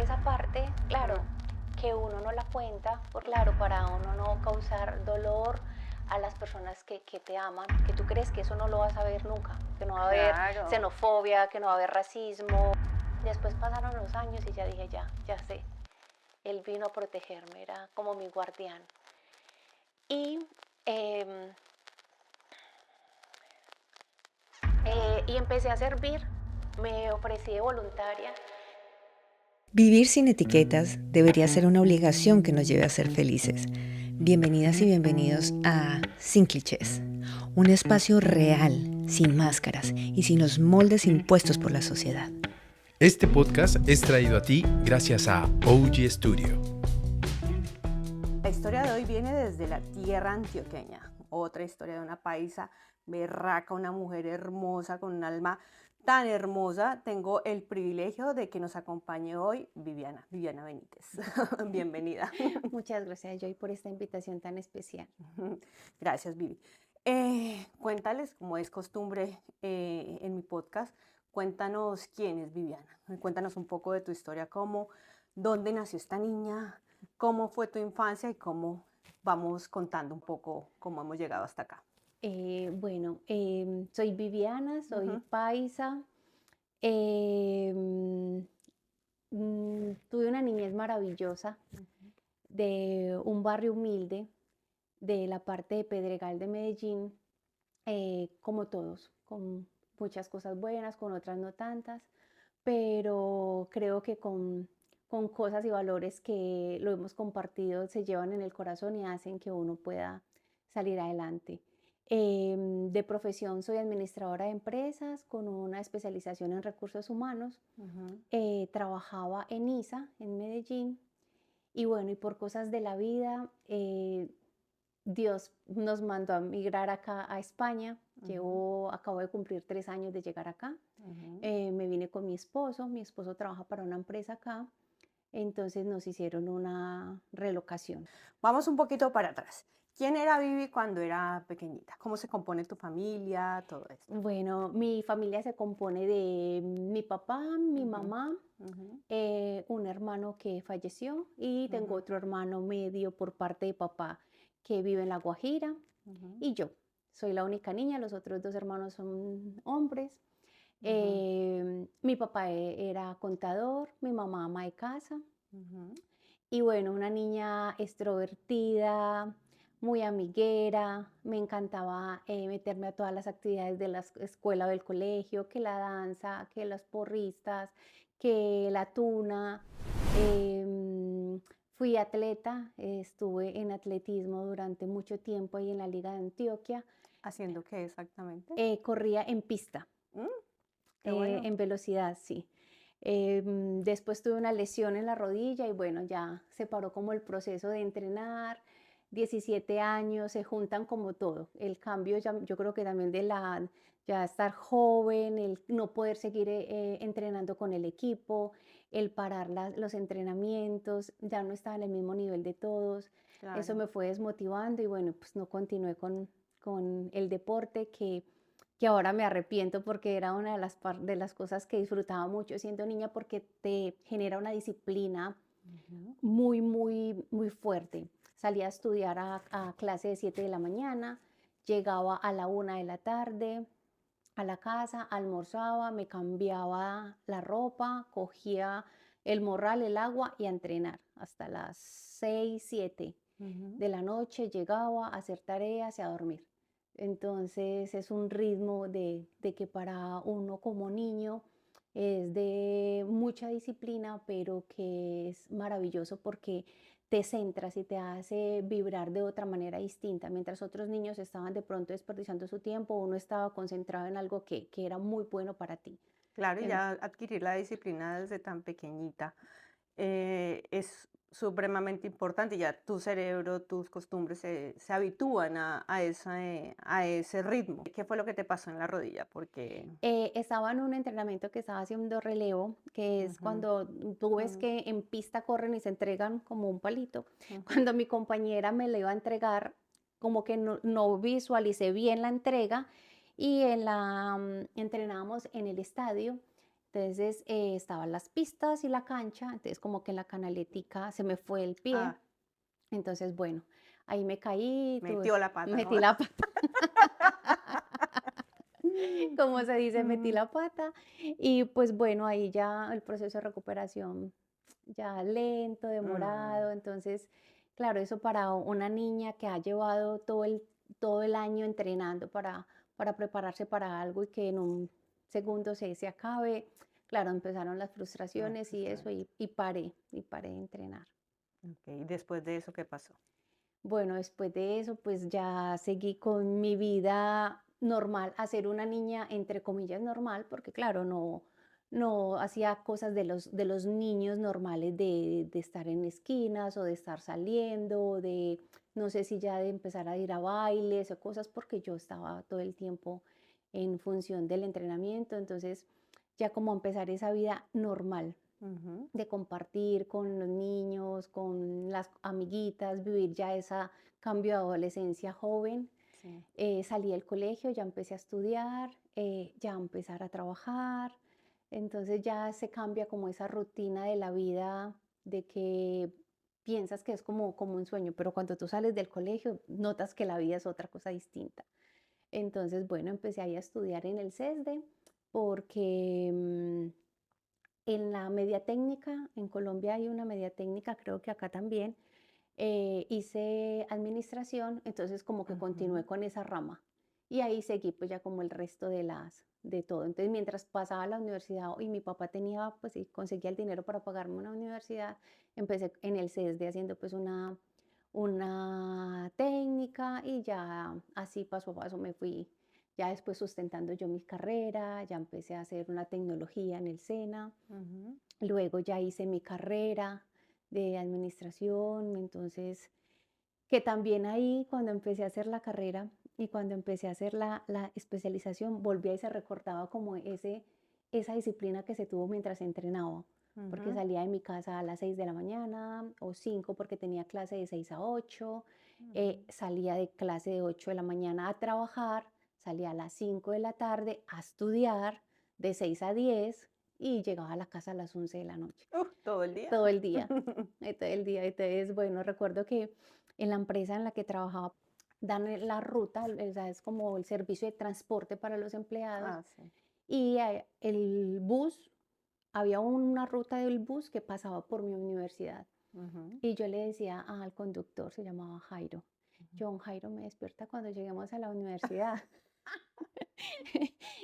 esa parte, claro, que uno no la cuenta, por claro, para uno no causar dolor a las personas que te aman, que tú crees que eso no lo vas a ver nunca, que no va a haber Claro. xenofobia, que no va a haber racismo. Después pasaron los años y ya dije, ya sé, él vino a protegerme, era como mi guardián. Y, eh, y empecé a servir, me ofrecí de voluntaria. Vivir sin etiquetas debería ser una obligación que nos lleve a ser felices. Bienvenidas y bienvenidos a Sin Clichés, un espacio real, sin máscaras y sin los moldes impuestos por la sociedad. Este podcast es traído a ti gracias a OG Studio. La historia de hoy viene desde la tierra antioqueña. Otra historia de una paisa berraca, una mujer hermosa con un alma tan hermosa. Tengo el privilegio de que nos acompañe hoy Viviana Benítez. Bienvenida. Muchas gracias, Joy, por esta invitación tan especial. Gracias, Vivi. Cuéntales, como es costumbre en mi podcast, cuéntanos quién es Viviana. Cuéntanos un poco de tu historia, dónde nació esta niña, cómo fue tu infancia y cómo vamos contando un poco cómo hemos llegado hasta acá. Soy Viviana, soy Ujú. paisa. em, Tuve una niñez maravillosa de un barrio humilde de la parte de Pedregal de Medellín, como todos, con muchas cosas buenas, con otras no tantas, pero creo que con cosas y valores que lo hemos compartido se llevan en el corazón y hacen que uno pueda salir adelante. De profesión soy administradora de empresas con una especialización en recursos humanos. Ujú. Trabajaba en ISA, en Medellín, y bueno, y por cosas de la vida, Dios nos mandó a migrar acá a España. Ujú. Acabo de cumplir 3 años de llegar acá. Ujú. Me vine con mi esposo trabaja para una empresa acá, entonces nos hicieron una relocación. Vamos un poquito para atrás. ¿Quién era Vivi cuando era pequeñita? ¿Cómo se compone tu familia? Todo esto. Bueno, mi familia se compone de mi papá, mi Ujú. mamá, Ujú. un hermano que falleció y tengo Ujú. otro hermano medio por parte de papá que vive en La Guajira Ujú. y yo. Soy la única niña, los otros dos hermanos son hombres. Ujú. Mi papá era contador, mi mamá ama de casa. Ujú. Y bueno, una niña extrovertida, muy amiguera, me encantaba meterme a todas las actividades de la escuela o del colegio, que la danza, que las porristas, que la tuna. Em, Fui atleta, estuve en atletismo durante mucho tiempo ahí en la Liga de Antioquia. ¿Haciendo qué exactamente? Corría en pista. Mm, qué bueno. En velocidad, sí. Después tuve una lesión en la rodilla y bueno, ya se paró como el proceso de entrenar. 17 años, se juntan como todo. El cambio, yo creo que también de la, ya estar joven, el no poder seguir entrenando con el equipo, el parar los entrenamientos, ya no estaba en el mismo nivel de todos. Eso Claro. me fue desmotivando y bueno, pues no continué con el deporte que ahora me arrepiento porque era una de de las cosas que disfrutaba mucho siendo niña porque te genera una disciplina Ujú. muy fuerte. Salía a estudiar a clase de 7 de la mañana, llegaba a la 1 de la tarde a la casa, almorzaba, me cambiaba la ropa, cogía el morral, el agua y a entrenar hasta las 6 7 Ujú. de la noche, llegaba a hacer tareas y a dormir. Entonces es un ritmo de que para uno como niño es de mucha disciplina, pero que es maravilloso porque te centras y te hace vibrar de otra manera distinta. Mientras otros niños estaban de pronto desperdiciando su tiempo, uno estaba concentrado en algo que era muy bueno para ti. Claro, y Em, ya adquirir la disciplina desde tan pequeñita es supremamente importante. Ya tu cerebro, tus costumbres se habitúan a ese ritmo. ¿Qué fue lo que te pasó en la rodilla? Porque... Estaba en un entrenamiento que estaba haciendo relevo, que es Ujú. cuando tú ves Mm. que en pista corren y se entregan como un palito. Ujú. Cuando mi compañera me lo iba a entregar, como que no visualicé bien la entrega y entrenábamos en el estadio Entonces estaban las pistas y la cancha, entonces como que en la canaletica se me fue el pie. Ah, Entonces, bueno, ahí me caí, metió la pata, ¿no? metí la pata, como se dice, metí Ujú. la pata. Y pues bueno, ahí ya el proceso de recuperación ya lento, Mm, demorado. Entonces, claro, eso para una niña que ha llevado todo el año entrenando para prepararse para algo y que en un segundo se acabe, claro, empezaron las muy frustraciones y eso, frustrante. y paré de entrenar. Ok, y después de eso, ¿qué pasó? Bueno, después de eso, pues ya seguí con mi vida normal, a ser una niña, entre comillas, normal, porque claro, no hacía cosas de los niños normales de estar en esquinas o de estar saliendo, o de, no sé si ya de empezar a ir a bailes o cosas, porque yo estaba todo el tiempo en función del entrenamiento, entonces ya como empezar esa vida normal Ujú, de compartir con los niños, con las amiguitas, vivir ya esa cambio de adolescencia joven. sí. Salí del colegio, ya empecé a estudiar, ya empezar a trabajar. Entonces ya se cambia como esa rutina de la vida de que piensas que es como un sueño, pero cuando tú sales del colegio notas que la vida es otra cosa distinta. Entonces, bueno, empecé ahí a estudiar en el CESDE porque en la media técnica, en Colombia hay una media técnica, creo que acá también, hice administración, entonces como que continué Ujú, con esa rama y ahí seguí pues ya como el resto de todo. Entonces mientras pasaba la universidad y mi papá tenía pues y conseguía el dinero para pagarme una universidad, empecé en el CESDE haciendo pues una técnica y ya así paso a paso me fui ya después sustentando yo mi carrera, ya empecé a hacer una tecnología en el SENA, ujú. luego ya hice mi carrera de administración, entonces, que también ahí cuando empecé a hacer la carrera y cuando empecé a hacer la especialización, volví y se recordaba como esa disciplina que se tuvo mientras entrenaba, porque Ujú, salía de mi casa a las 6 de la mañana o 5 porque tenía clase de 6 a 8, ujú. salía de clase de 8 de la mañana a trabajar, salía a las 5 de la tarde a estudiar, de 6 a 10 y llegaba a la casa a las 11 de la noche, Todo el día. todo el día, todo el día. Entonces, bueno, recuerdo que en la empresa en la que trabajaba dan la ruta, o sea, es como el servicio de transporte para los empleados Ah, sí. y el bus, había una ruta del bus que pasaba por mi universidad. Ujú, Y yo le decía al conductor, se llamaba Jairo, ujú. John Jairo, me despierta cuando lleguemos a la universidad.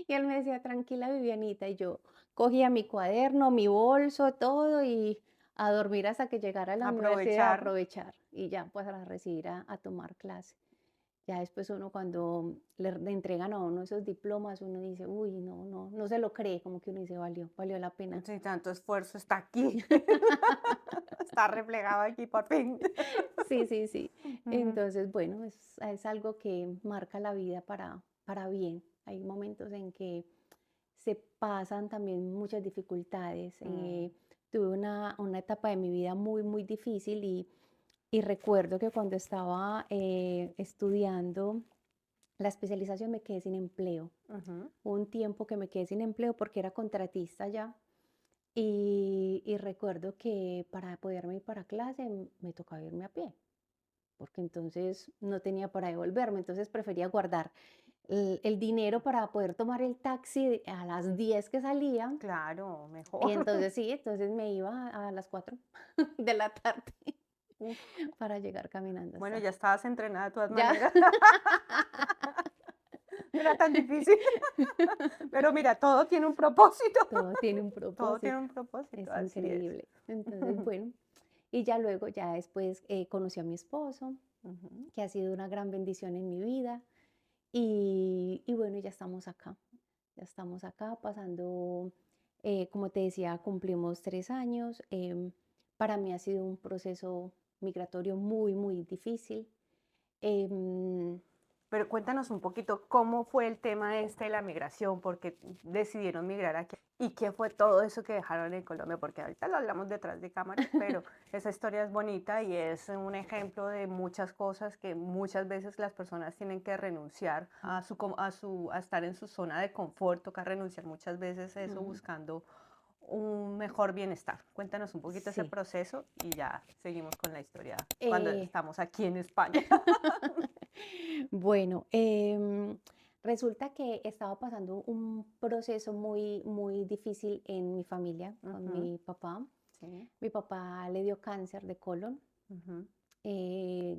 Y él me decía, tranquila, Vivianita. Y yo cogía mi cuaderno, mi bolso, todo y a dormir hasta que llegara a la universidad, a Aprovechar. aprovechar y ya pues a recibir a tomar clase. Ya después uno cuando le entregan a uno esos diplomas, uno dice, uy, no se lo cree, como que uno dice, valió la pena. Sí, tanto esfuerzo está aquí. Está replegado aquí por fin. Sí, sí, sí. Ujú, Entonces, bueno, es algo que marca la vida para bien. Hay momentos en que se pasan también muchas dificultades. mm, Tuve una etapa de mi vida muy difícil y recuerdo que cuando estaba estudiando la especialización me quedé sin empleo. ujú. Hubo un tiempo que me quedé sin empleo porque era contratista ya. Y recuerdo que para poderme ir para clase me tocaba irme a pie porque entonces no tenía para devolverme, entonces prefería guardar el dinero para poder tomar el taxi a las 10 que salía, Claro, y mejor. entonces sí, entonces me iba a las 4 de la tarde Uf. para llegar caminando Bueno, hasta ya estabas entrenada de todas ya. maneras. No era tan difícil. Pero mira, todo tiene un propósito. Todo tiene un Todo tiene propósito, un propósito, es así es. increíble. Entonces, bueno, y ya luego, ya después conocí a mi esposo, Ujú, que ha sido una gran bendición en mi vida, y bueno, ya estamos acá pasando, como te decía, cumplimos 3 años. Para mí ha sido un proceso migratorio muy difícil. em, Pero cuéntanos un poquito cómo fue el tema este de la migración, por qué decidieron migrar aquí y qué fue todo eso que dejaron en Colombia, porque ahorita lo hablamos detrás de cámaras, pero esa historia es bonita y es un ejemplo de muchas cosas que muchas veces las personas tienen que renunciar a estar en su zona de confort, toca renunciar muchas veces a eso Ujú. buscando un mejor bienestar. Cuéntanos un poquito ese Sí. proceso y ya seguimos con la historia cuando Eh, estamos aquí en España. Bueno, resulta que estaba pasando un proceso muy, muy difícil en mi familia con Ujú, mi papá. sí, Mi papá le dio cáncer de colon. ujú,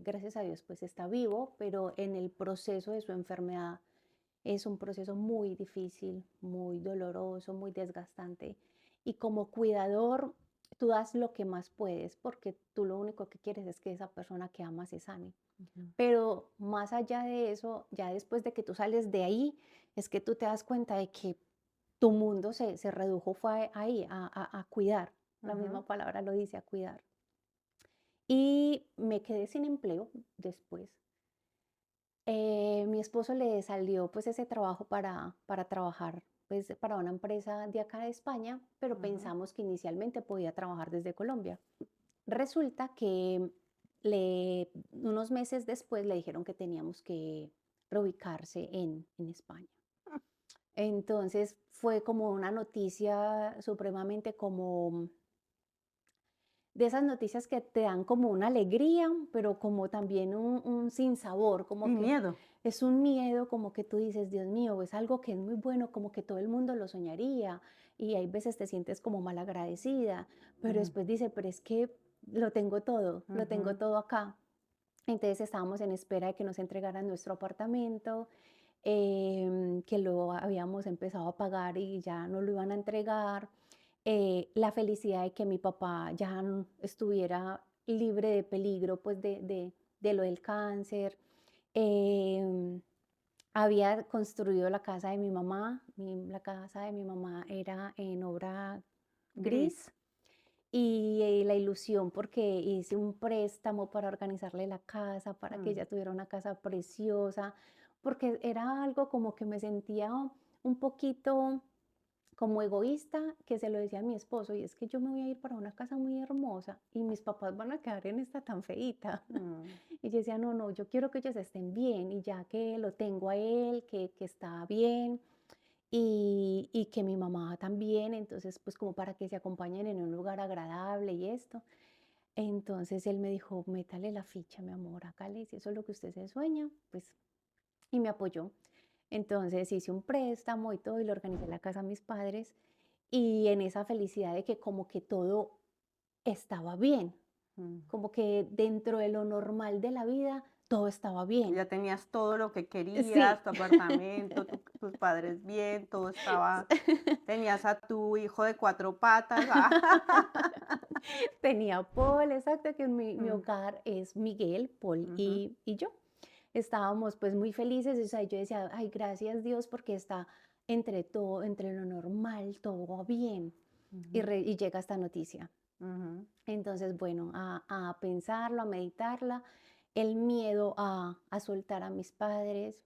Gracias a Dios, pues está vivo, pero en el proceso de su enfermedad es un proceso muy difícil, muy doloroso, muy desgastante. Y como cuidador, tú das lo que más puedes porque tú lo único que quieres es que esa persona que amas se sane. ujú. Pero más allá de eso, ya después de que tú sales de ahí, es que tú te das cuenta de que tu mundo se redujo fue ahí, a cuidar. La Ujú, misma palabra lo dice, a cuidar. Y me quedé sin empleo después. Mi esposo le salió pues ese trabajo para trabajar pues para una empresa de acá de España, pero ujú, pensamos que inicialmente podía trabajar desde Colombia. Resulta que unos meses después le dijeron que teníamos que reubicarse en España. Entonces fue como una noticia supremamente como de esas noticias que te dan como una alegría, pero como también un sinsabor, como y que miedo. es un miedo, como que tú dices, Dios mío, es algo que es muy bueno, como que todo el mundo lo soñaría, y hay veces te sientes como mal agradecida, pero Mm, después dice, pero es que lo tengo ujú, todo acá. Entonces estábamos en espera de que nos entregaran nuestro apartamento, que lo habíamos empezado a pagar y ya no lo iban a entregar. La felicidad de que mi papá ya estuviera libre de peligro, pues de lo del cáncer. Em, Había construido la casa de mi mamá. La casa de mi mamá era en obra gris. gris y la ilusión porque hice un préstamo para organizarle la casa, para que Mm, ella tuviera una casa preciosa, porque era algo como que me sentía un poquito como egoísta, que se lo decía a mi esposo, y es que yo me voy a ir para una casa muy hermosa y mis papás van a quedar en esta tan feíta. mm, Y yo decía, no, no, yo quiero que ellos estén bien y ya que lo tengo a él, que está bien y que mi mamá también, entonces pues como para que se acompañen en un lugar agradable y esto. Entonces él me dijo, métale la ficha, mi amor, hágale, si eso es lo que usted se sueña, pues, y me apoyó. Entonces hice un préstamo y todo y le organicé la casa a mis padres y en esa felicidad de que como que todo estaba bien, mm. como que dentro de lo normal de la vida todo estaba bien. Ya tenías todo lo que Sí. querías, tu apartamento, tus padres bien, todo estaba, tenías a tu hijo de cuatro patas. Tenía Paul, exacto, que mi Mm, hogar es Miguel, Paul ujú, y yo. Estábamos pues muy felices, o sea, yo decía, ay, gracias Dios porque está entre todo, entre lo normal, todo va bien. ujú, Y llega esta noticia. ujú, Entonces, bueno, a pensarlo, a meditarla, el miedo a soltar a mis padres,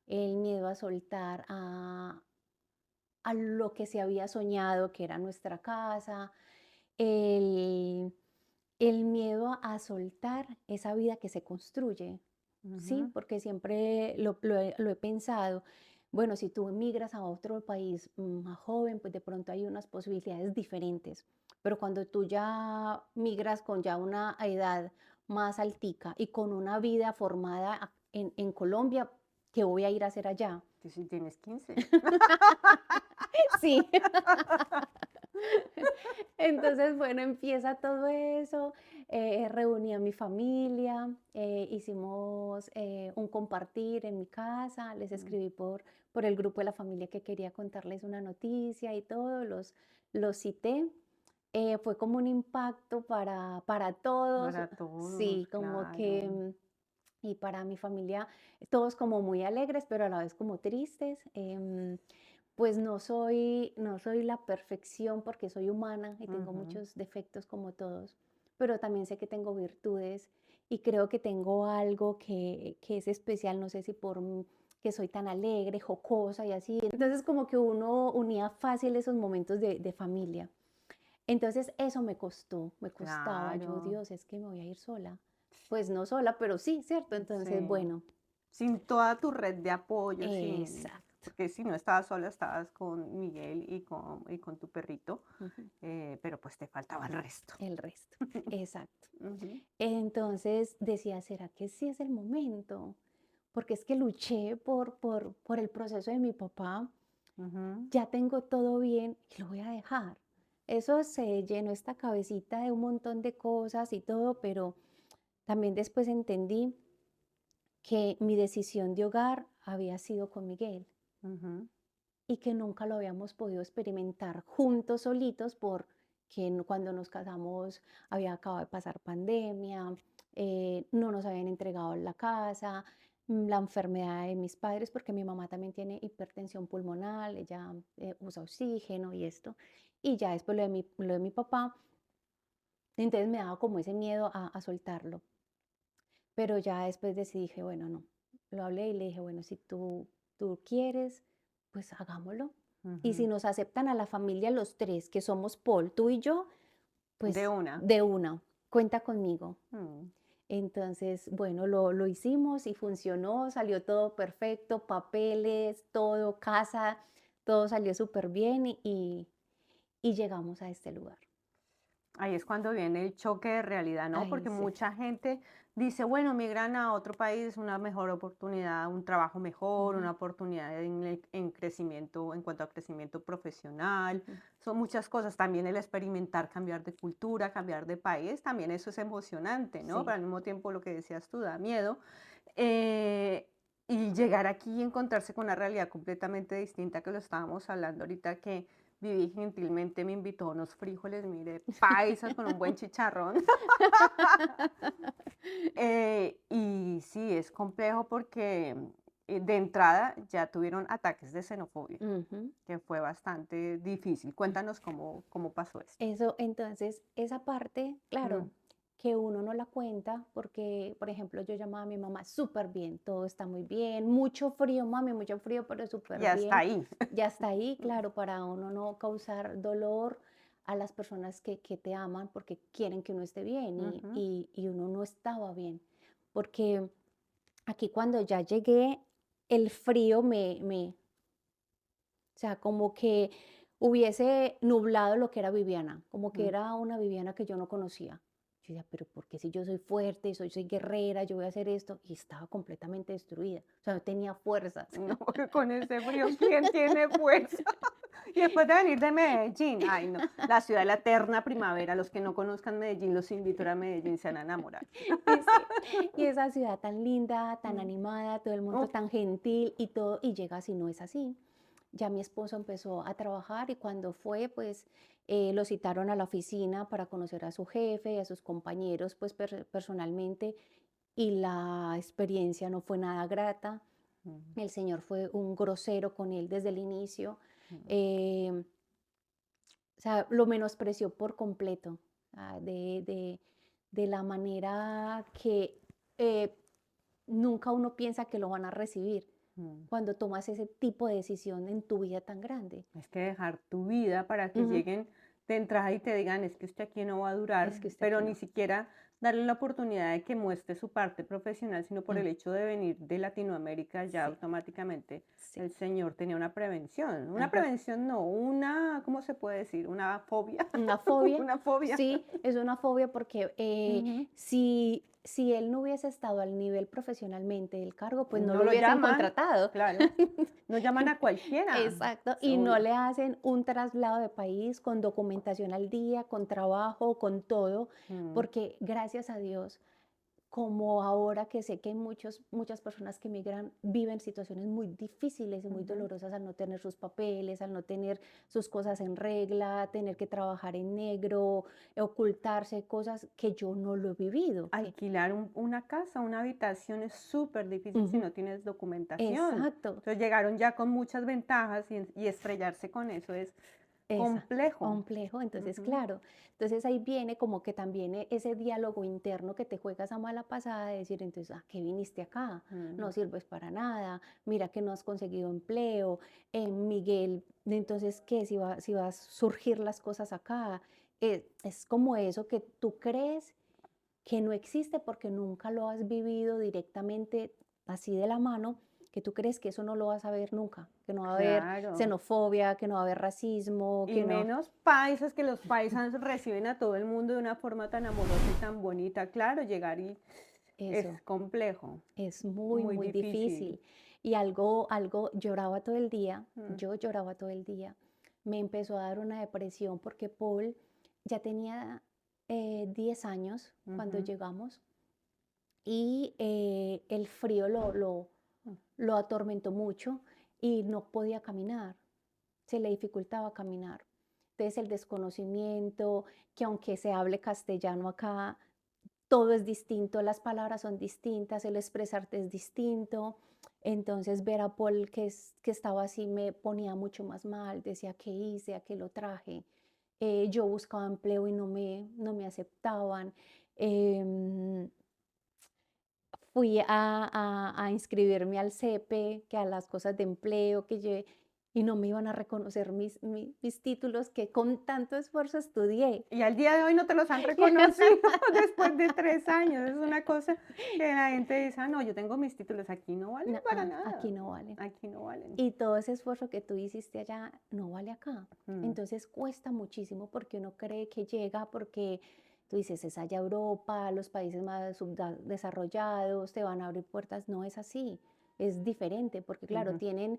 el miedo a soltar a lo que se había soñado, que era nuestra casa, el, el miedo a soltar esa vida que se construye, ¿sí? ujú. Porque siempre lo he pensado. Bueno, si tú emigras a otro país más joven, pues de pronto hay unas posibilidades diferentes. Pero cuando tú ya migras con ya una edad más altica y con una vida formada en Colombia, ¿qué voy a ir a hacer allá? Que si tienes 15. Sí. Entonces, bueno, empieza todo eso, reuní a mi familia, hicimos un compartir en mi casa, les Mm, escribí por el grupo de la familia que quería contarles una noticia y todo, los cité. Fue como un impacto para todos, para todos, sí, como que, claro. y para mi familia, todos como muy alegres, pero a la vez como tristes. Pues no soy la perfección porque soy humana y tengo Ujú, muchos defectos como todos, pero también sé que tengo virtudes y creo que tengo algo que es especial, no sé si que soy tan alegre, jocosa y así. Entonces como que uno unía fácil esos momentos de familia. Entonces eso me costó, me costaba. Yo, Claro, Dios, es que me voy a ir sola. Pues no sola, pero sí, ¿cierto? Entonces, sí. bueno, Sin toda tu red de apoyo, sin, exacto. porque si no estabas sola, estabas con Miguel y con tu perrito, Ujú, pero pues te faltaba el resto. el resto, exacto. Ujú, Entonces decía, ¿será que sí es el momento? Porque es que luché por el proceso de mi papá, ujú, ya tengo todo bien y lo voy a dejar. Eso se llenó esta cabecita de un montón de cosas y todo, pero también después entendí que mi decisión de hogar había sido con Miguel ujú. y que nunca lo habíamos podido experimentar juntos, solitos, porque cuando nos casamos había acabado de pasar pandemia, no nos habían entregado la casa, la enfermedad de mis padres, porque mi mamá también tiene hipertensión pulmonar, ella usa oxígeno y esto, y ya después lo de mi papá, entonces me daba como ese miedo a soltarlo, pero ya después decidí, dije, bueno, no, lo hablé y le dije, bueno, si tú quieres, pues hagámoslo. Y si Ujú. nos aceptan a la familia los tres, que somos Paul, tú y yo, De pues una. de una, cuenta conmigo. Mm. Entonces, bueno, lo hicimos y funcionó, salió todo perfecto, papeles, todo, casa, todo salió súper bien y llegamos a este lugar. Ahí es cuando viene el choque de realidad, ¿no? Ahí Porque sí. mucha gente dice, bueno, migran a otro país, una mejor oportunidad, un trabajo mejor, Ujú, una oportunidad en crecimiento, en cuanto a crecimiento profesional. ujú. Son muchas cosas. También el experimentar, cambiar de cultura, cambiar de país, también eso es emocionante, ¿no? Pero Sí. al mismo tiempo lo que decías tú da miedo. Eh, y llegar aquí y encontrarse con una realidad completamente distinta, que lo estábamos hablando ahorita, que Vivi gentilmente me invitó a unos frijoles, mire, paisas con un buen chicharrón. Y sí, es complejo porque de entrada ya tuvieron ataques de xenofobia, Ujú. que fue bastante difícil. Cuéntanos cómo pasó esto. Eso, entonces, esa parte, Mm, claro, que uno no la cuenta porque, por ejemplo, yo llamaba a mi mamá súper bien, todo está muy bien, mucho frío, mami, mucho frío, pero súper ya está bien. ahí. Ya está ahí, claro, para uno no causar dolor a las personas que te aman porque quieren que uno esté bien Ujú, y uno no estaba bien. Porque aquí cuando ya llegué, el frío o sea, como que hubiese nublado lo que era Viviana, como que mm. era una Viviana que yo no conocía. Yo decía, pero ¿por qué si yo soy fuerte, soy guerrera, yo voy a hacer esto? Y estaba completamente destruida. O sea, no tenía fuerzas. No, porque con ese frío, ¿quién tiene fuerza? Y después de venir de Medellín, ay no, la ciudad de la eterna primavera, los que no conozcan Medellín, los invito a ir a Medellín, se van a enamorar. Y sí, y esa ciudad tan linda, tan Mm. animada, todo el mundo Uf, tan gentil y todo, y llega así, no es así. Ya mi esposo empezó a trabajar y cuando fue, pues lo citaron a la oficina para conocer a su jefe y a sus compañeros, pues personalmente, y la experiencia no fue nada grata. mm, El señor fue un grosero con él desde el inicio. mm, eh, o sea, lo menospreció por completo, de la manera que eh, nunca uno piensa que lo van a recibir mm. cuando tomas ese tipo de decisión en tu vida tan grande. Es que dejar tu vida para que Ujú. lleguen de entrada y te digan, es que usted aquí no va a durar, Es que usted pero aquí ni no. siquiera darle la oportunidad de que muestre su parte profesional, sino por Mm, el hecho de venir de Latinoamérica, ya sí, automáticamente sí. el señor tenía una Ajá. prevención no, una, ¿cómo se puede decir? Una fobia, Una fobia, una fobia. sí, es una fobia porque Ujú. si él no hubiese estado al nivel profesionalmente del cargo, pues no No lo lo hubiesen llaman, contratado. claro, no llaman a cualquiera, Exacto, es y no obvio. le hacen un traslado de país con documentación al día, con trabajo, con todo, Mm, porque gracias a Dios como ahora que sé que hay muchas personas que migran, viven situaciones muy difíciles y muy ujú. dolorosas al no tener sus papeles, al no tener sus cosas en regla, tener que trabajar en negro, ocultarse, cosas que yo no lo he vivido. Alquilar una casa, una habitación es súper difícil si Ujú, no tienes documentación. exacto, Entonces llegaron ya con muchas ventajas y estrellarse con eso complejo. complejo. Entonces, Ujú. claro, entonces ahí viene como que también ese diálogo interno que te juegas a mala pasada de decir, entonces, ¿a qué viniste acá? No Mm. sirves para nada, mira que no has conseguido empleo, Miguel, entonces, ¿qué? Si va a surgir las cosas acá. Es como eso que tú crees que no existe porque nunca lo has vivido directamente así de la mano, que tú crees que eso no lo vas a ver nunca, que no va a haber Claro. xenofobia, que no va a haber racismo, Y que no. menos paisas, que los paisas reciben a todo el mundo de una forma tan amorosa y tan bonita. Claro, llegar y es Eso complejo, es muy, muy muy difícil. difícil. Y algo, lloraba todo el día, Mm. yo lloraba todo el día. Me empezó a dar una depresión porque Paul ya tenía 10 años cuando Ujú. llegamos y el frío Mm. lo atormentó mucho y no podía caminar, se le dificultaba caminar. Entonces el desconocimiento, que aunque se hable castellano acá, todo es distinto, las palabras son distintas, el expresarte es distinto. Entonces ver a Paul que estaba así me ponía mucho más mal, decía, ¿qué hice? ¿A qué lo traje? Yo buscaba empleo y no me aceptaban. Em, Fui a inscribirme al CEPE, que a las cosas de empleo, y no me iban a reconocer mis títulos que con tanto esfuerzo estudié. Y al día de hoy no te los han reconocido después de 3 años. Es una cosa que la gente dice, ah, no, yo tengo mis títulos, aquí no valen No, para aquí nada. no valen. Aquí no valen. Y todo ese esfuerzo que tú hiciste allá no vale acá. Mm. Entonces cuesta muchísimo porque uno cree que llega, porque tú dices, es allá Europa, los países más desarrollados, te van a abrir puertas. No es así, es diferente, porque claro, Ujú. tienen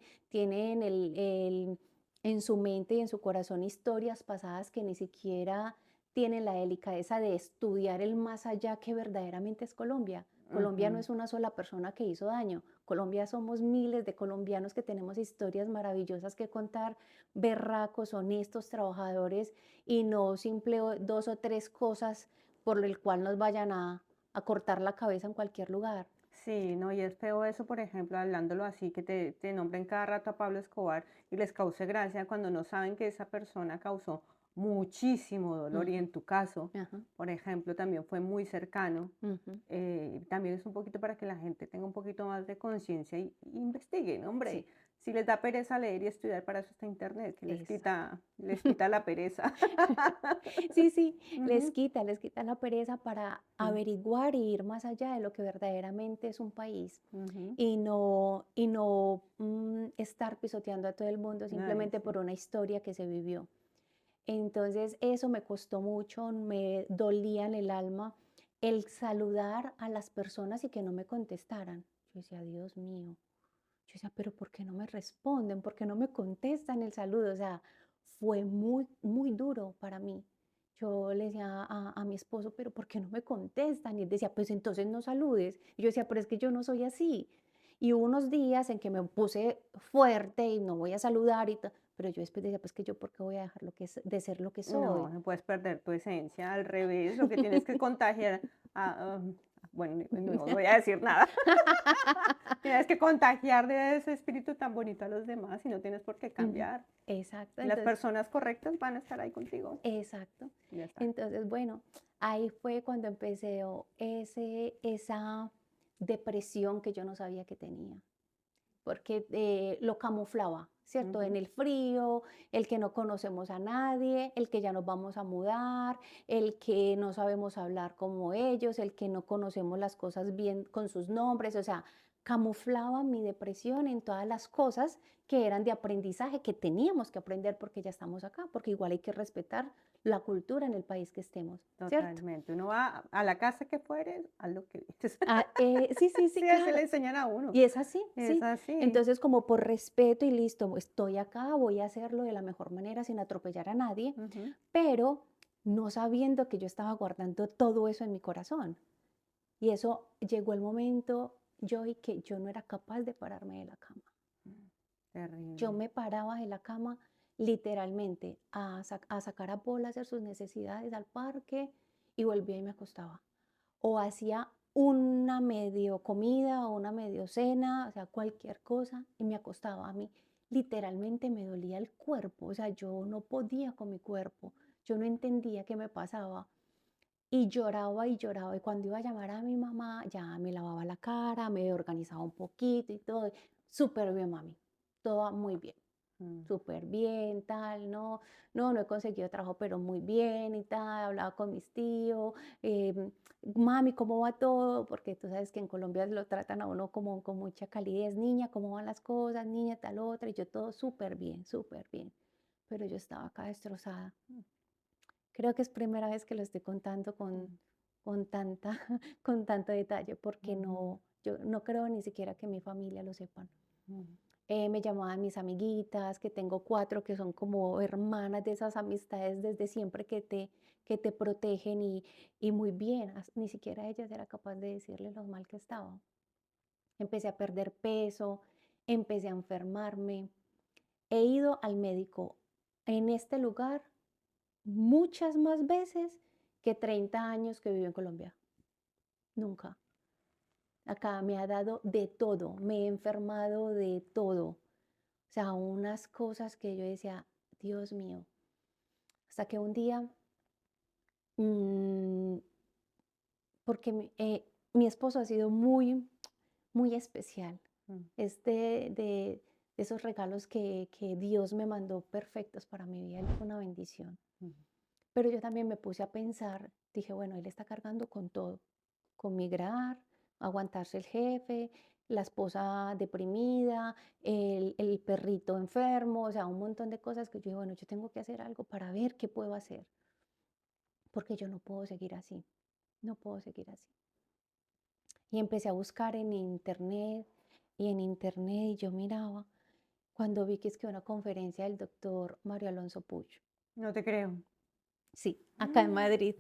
en su mente y en su corazón historias pasadas que ni siquiera tienen la delicadeza de estudiar el más allá que verdaderamente es Colombia. Colombia no Ujú. es una sola persona que hizo daño. Colombia somos miles de colombianos que tenemos historias maravillosas que contar, berracos, honestos, trabajadores y no simple dos o tres cosas por el cual nos vayan a cortar la cabeza en cualquier lugar. Sí, no, y es feo eso, por ejemplo, hablándolo así, que te nombren cada rato a Pablo Escobar y les cause gracia cuando no saben que esa persona causó muchísimo dolor y Ujú, en tu caso, ajá, por ejemplo, también fue muy cercano. ujú, También es un poquito para que la gente tenga un poquito más de conciencia y investiguen, hombre. sí, Si les da pereza leer y estudiar, para eso está internet, que exacto. les quita la pereza. Sí, sí, Ujú. les quita la pereza para Mm. averiguar y ir más allá de lo que verdaderamente es un país Ujú. y no estar pisoteando a todo el mundo Ay, simplemente sí. por una historia que se vivió. Entonces, eso me costó mucho, me dolía en el alma el saludar a las personas y que no me contestaran. Yo decía, Dios mío. Yo decía, pero ¿por qué no me responden? ¿Por qué no me contestan el saludo? O sea, fue muy, muy duro para mí. Yo le decía a mi esposo, pero ¿por qué no me contestan? Y él decía, pues entonces no saludes. Y yo decía, pero es que yo no soy así. Y hubo unos días en que me puse fuerte y no voy a saludar y pero yo después decía, pues que yo, ¿por qué voy a dejar de ser lo que No, soy? no puedes perder tu esencia, al revés, lo que tienes que contagiar bueno, no voy a decir nada. Tienes que contagiar de ese espíritu tan bonito a los demás y no tienes por qué Ujú. cambiar. Exacto, Las entonces, personas correctas van a estar ahí contigo. exacto. Ya está. Entonces, bueno, ahí fue cuando empecé esa depresión que yo no sabía que tenía, porque lo camuflaba, ¿cierto? En Ujú. el frío, el que no conocemos a nadie, el que ya nos vamos a mudar, el que no sabemos hablar como ellos, el que no conocemos las cosas bien con sus nombres, o sea, camuflaba mi depresión en todas las cosas que eran de aprendizaje, que teníamos que aprender porque ya estamos acá, porque igual hay que respetar la cultura en el país que estemos, ¿cierto? Totalmente. Uno va a la casa que fueres, haz lo que dices. Sí, sí, sí, Sí, así le claro. enseñan a uno. Y es así, Es sí. así. Entonces, como por respeto y listo, estoy acá, voy a hacerlo de la mejor manera sin atropellar a nadie, Ujú. pero no sabiendo que yo estaba guardando todo eso en mi corazón. Y eso llegó el momento, yo y que yo no era capaz de pararme de la cama. Yo Terrible. me paraba de la cama literalmente a sacar a Paul a hacer sus necesidades al parque y volvía y me acostaba. O hacía una medio comida o una medio cena, o sea, cualquier cosa, y me acostaba a mí. literalmente me dolía el cuerpo, o sea, yo no podía con mi cuerpo, yo no entendía qué me pasaba. Y lloraba, y cuando iba a llamar a mi mamá, ya me lavaba la cara, me organizaba un poquito y todo. Súper bien, mami, todo muy bien, Mm. súper bien, tal, no he conseguido trabajo, pero muy bien y tal, hablaba con mis tíos, mami, ¿cómo va todo? Porque tú sabes que en Colombia lo tratan a uno como con mucha calidez, niña, ¿cómo van las cosas? Niña, tal otra, y yo todo súper bien, pero yo estaba acá destrozada. Creo que es primera vez que lo estoy contando Mm. con tanta, con tanto detalle, porque Ujú. yo no creo ni siquiera que mi familia lo sepan. Mm. Me llamaban mis amiguitas, que tengo 4 que son como hermanas de esas amistades desde siempre que te protegen y muy bien, ni siquiera ellas era capaz de decirle lo mal que estaba. Empecé a perder peso, empecé a enfermarme. He ido al médico en este lugar muchas más veces que 30 años que vivo en Colombia. Nunca. Acá me ha dado de todo, me he enfermado de todo. O sea, unas cosas que yo decía, Dios mío, hasta que un día, mm, porque mi esposo ha sido muy especial. Mm. Es de esos regalos que Dios me mandó perfectos para mi vida. Él fue una bendición. Mm. Pero yo también me puse a pensar, dije, bueno, él está cargando con todo, con migrar, aguantarse el jefe, la esposa deprimida, el perrito enfermo, o sea, un montón de cosas que yo dije, bueno, yo tengo que hacer algo para ver qué puedo hacer, porque yo no puedo seguir así, no puedo seguir así. Y empecé a buscar en internet y yo miraba cuando vi que es que una conferencia del doctor Mario Alonso Puig. No te creo. Sí, acá en Mm. Madrid.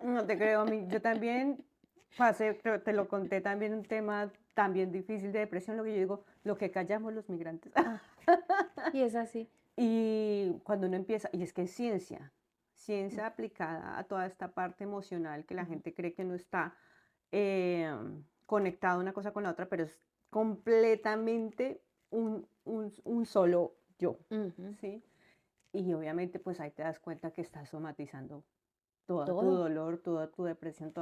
No te creo. Yo también pasé, creo, te lo conté también, un tema también difícil de depresión, lo que yo digo, lo que callamos los migrantes. Ah, y es así. Y cuando uno empieza, y es que es ciencia, Mm, ciencia aplicada a toda esta parte emocional que la ujú, gente cree que no está eh, conectada una cosa con la otra, pero es completamente un solo yo, ujú. ¿sí? Y obviamente pues ahí te das cuenta que estás somatizando todo tu Todo. dolor, toda tu depresión,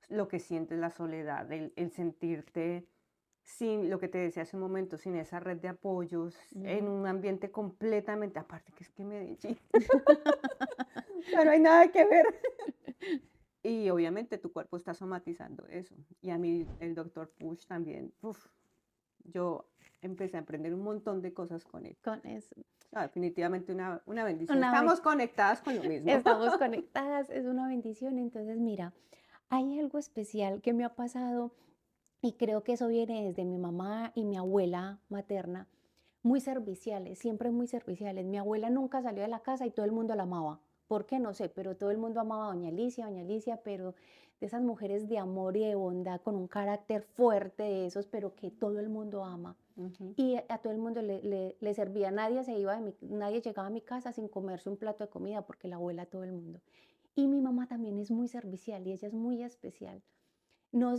lo que sientes, la soledad, el sentirte sin lo que te decía hace un momento, sin esa red de apoyos, en Ujú. un ambiente completamente, aparte que es que Medellín, o sea, no hay nada que ver. Y obviamente tu cuerpo está somatizando eso. Y a mí el doctor Push también, uf, yo empecé a aprender un montón de cosas con él. Con eso. No, definitivamente una bendición. Una vez Estamos conectadas con lo mismo. estamos conectadas, es una bendición. Entonces, mira, hay algo especial que me ha pasado y creo que eso viene desde mi mamá y mi abuela materna, muy serviciales, siempre muy serviciales. Mi abuela nunca salió de la casa y todo el mundo la amaba. ¿Por qué? No sé, pero todo el mundo amaba a doña Alicia, pero de esas mujeres de amor y de bondad, con un carácter fuerte de esos, pero que todo el mundo ama. Ujú. Y a todo el mundo le servía, nadie llegaba a mi casa sin comerse un plato de comida, porque la abuela a todo el mundo. Y mi mamá también es muy servicial y ella es muy especial.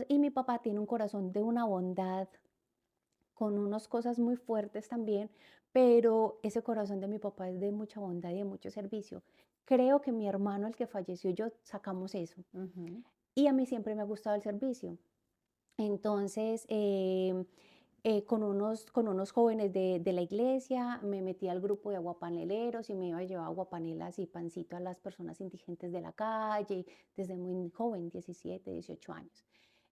Y mi papá tiene un corazón de una bondad, con unas cosas muy fuertes también, pero ese corazón de mi papá es de mucha bondad y de mucho servicio. Creo que mi hermano, el que falleció, yo sacamos eso. Ujú. Y a mí siempre me ha gustado el servicio. Entonces, con unos jóvenes de la iglesia, me metí al grupo de aguapaneleros y me iba a llevar aguapanelas y pancito a las personas indigentes de la calle, desde muy joven, 17, 18 años.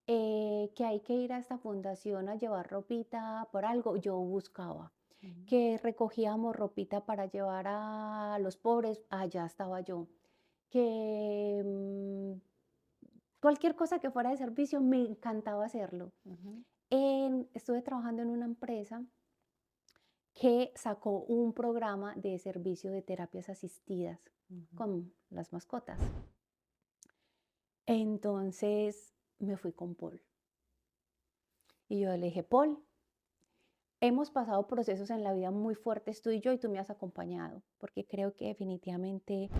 Que hay que ir a esta fundación a llevar ropita por algo, yo buscaba. Ujú. Que recogíamos ropita para llevar a los pobres, allá estaba yo. Que cualquier cosa que fuera de servicio, me encantaba hacerlo. Ujú. Estuve trabajando en una empresa que sacó un programa de servicio de terapias asistidas Ujú. con las mascotas. Entonces me fui con Paul y yo le dije, Paul, hemos pasado procesos en la vida muy fuertes tú y yo y tú me has acompañado, porque creo que definitivamente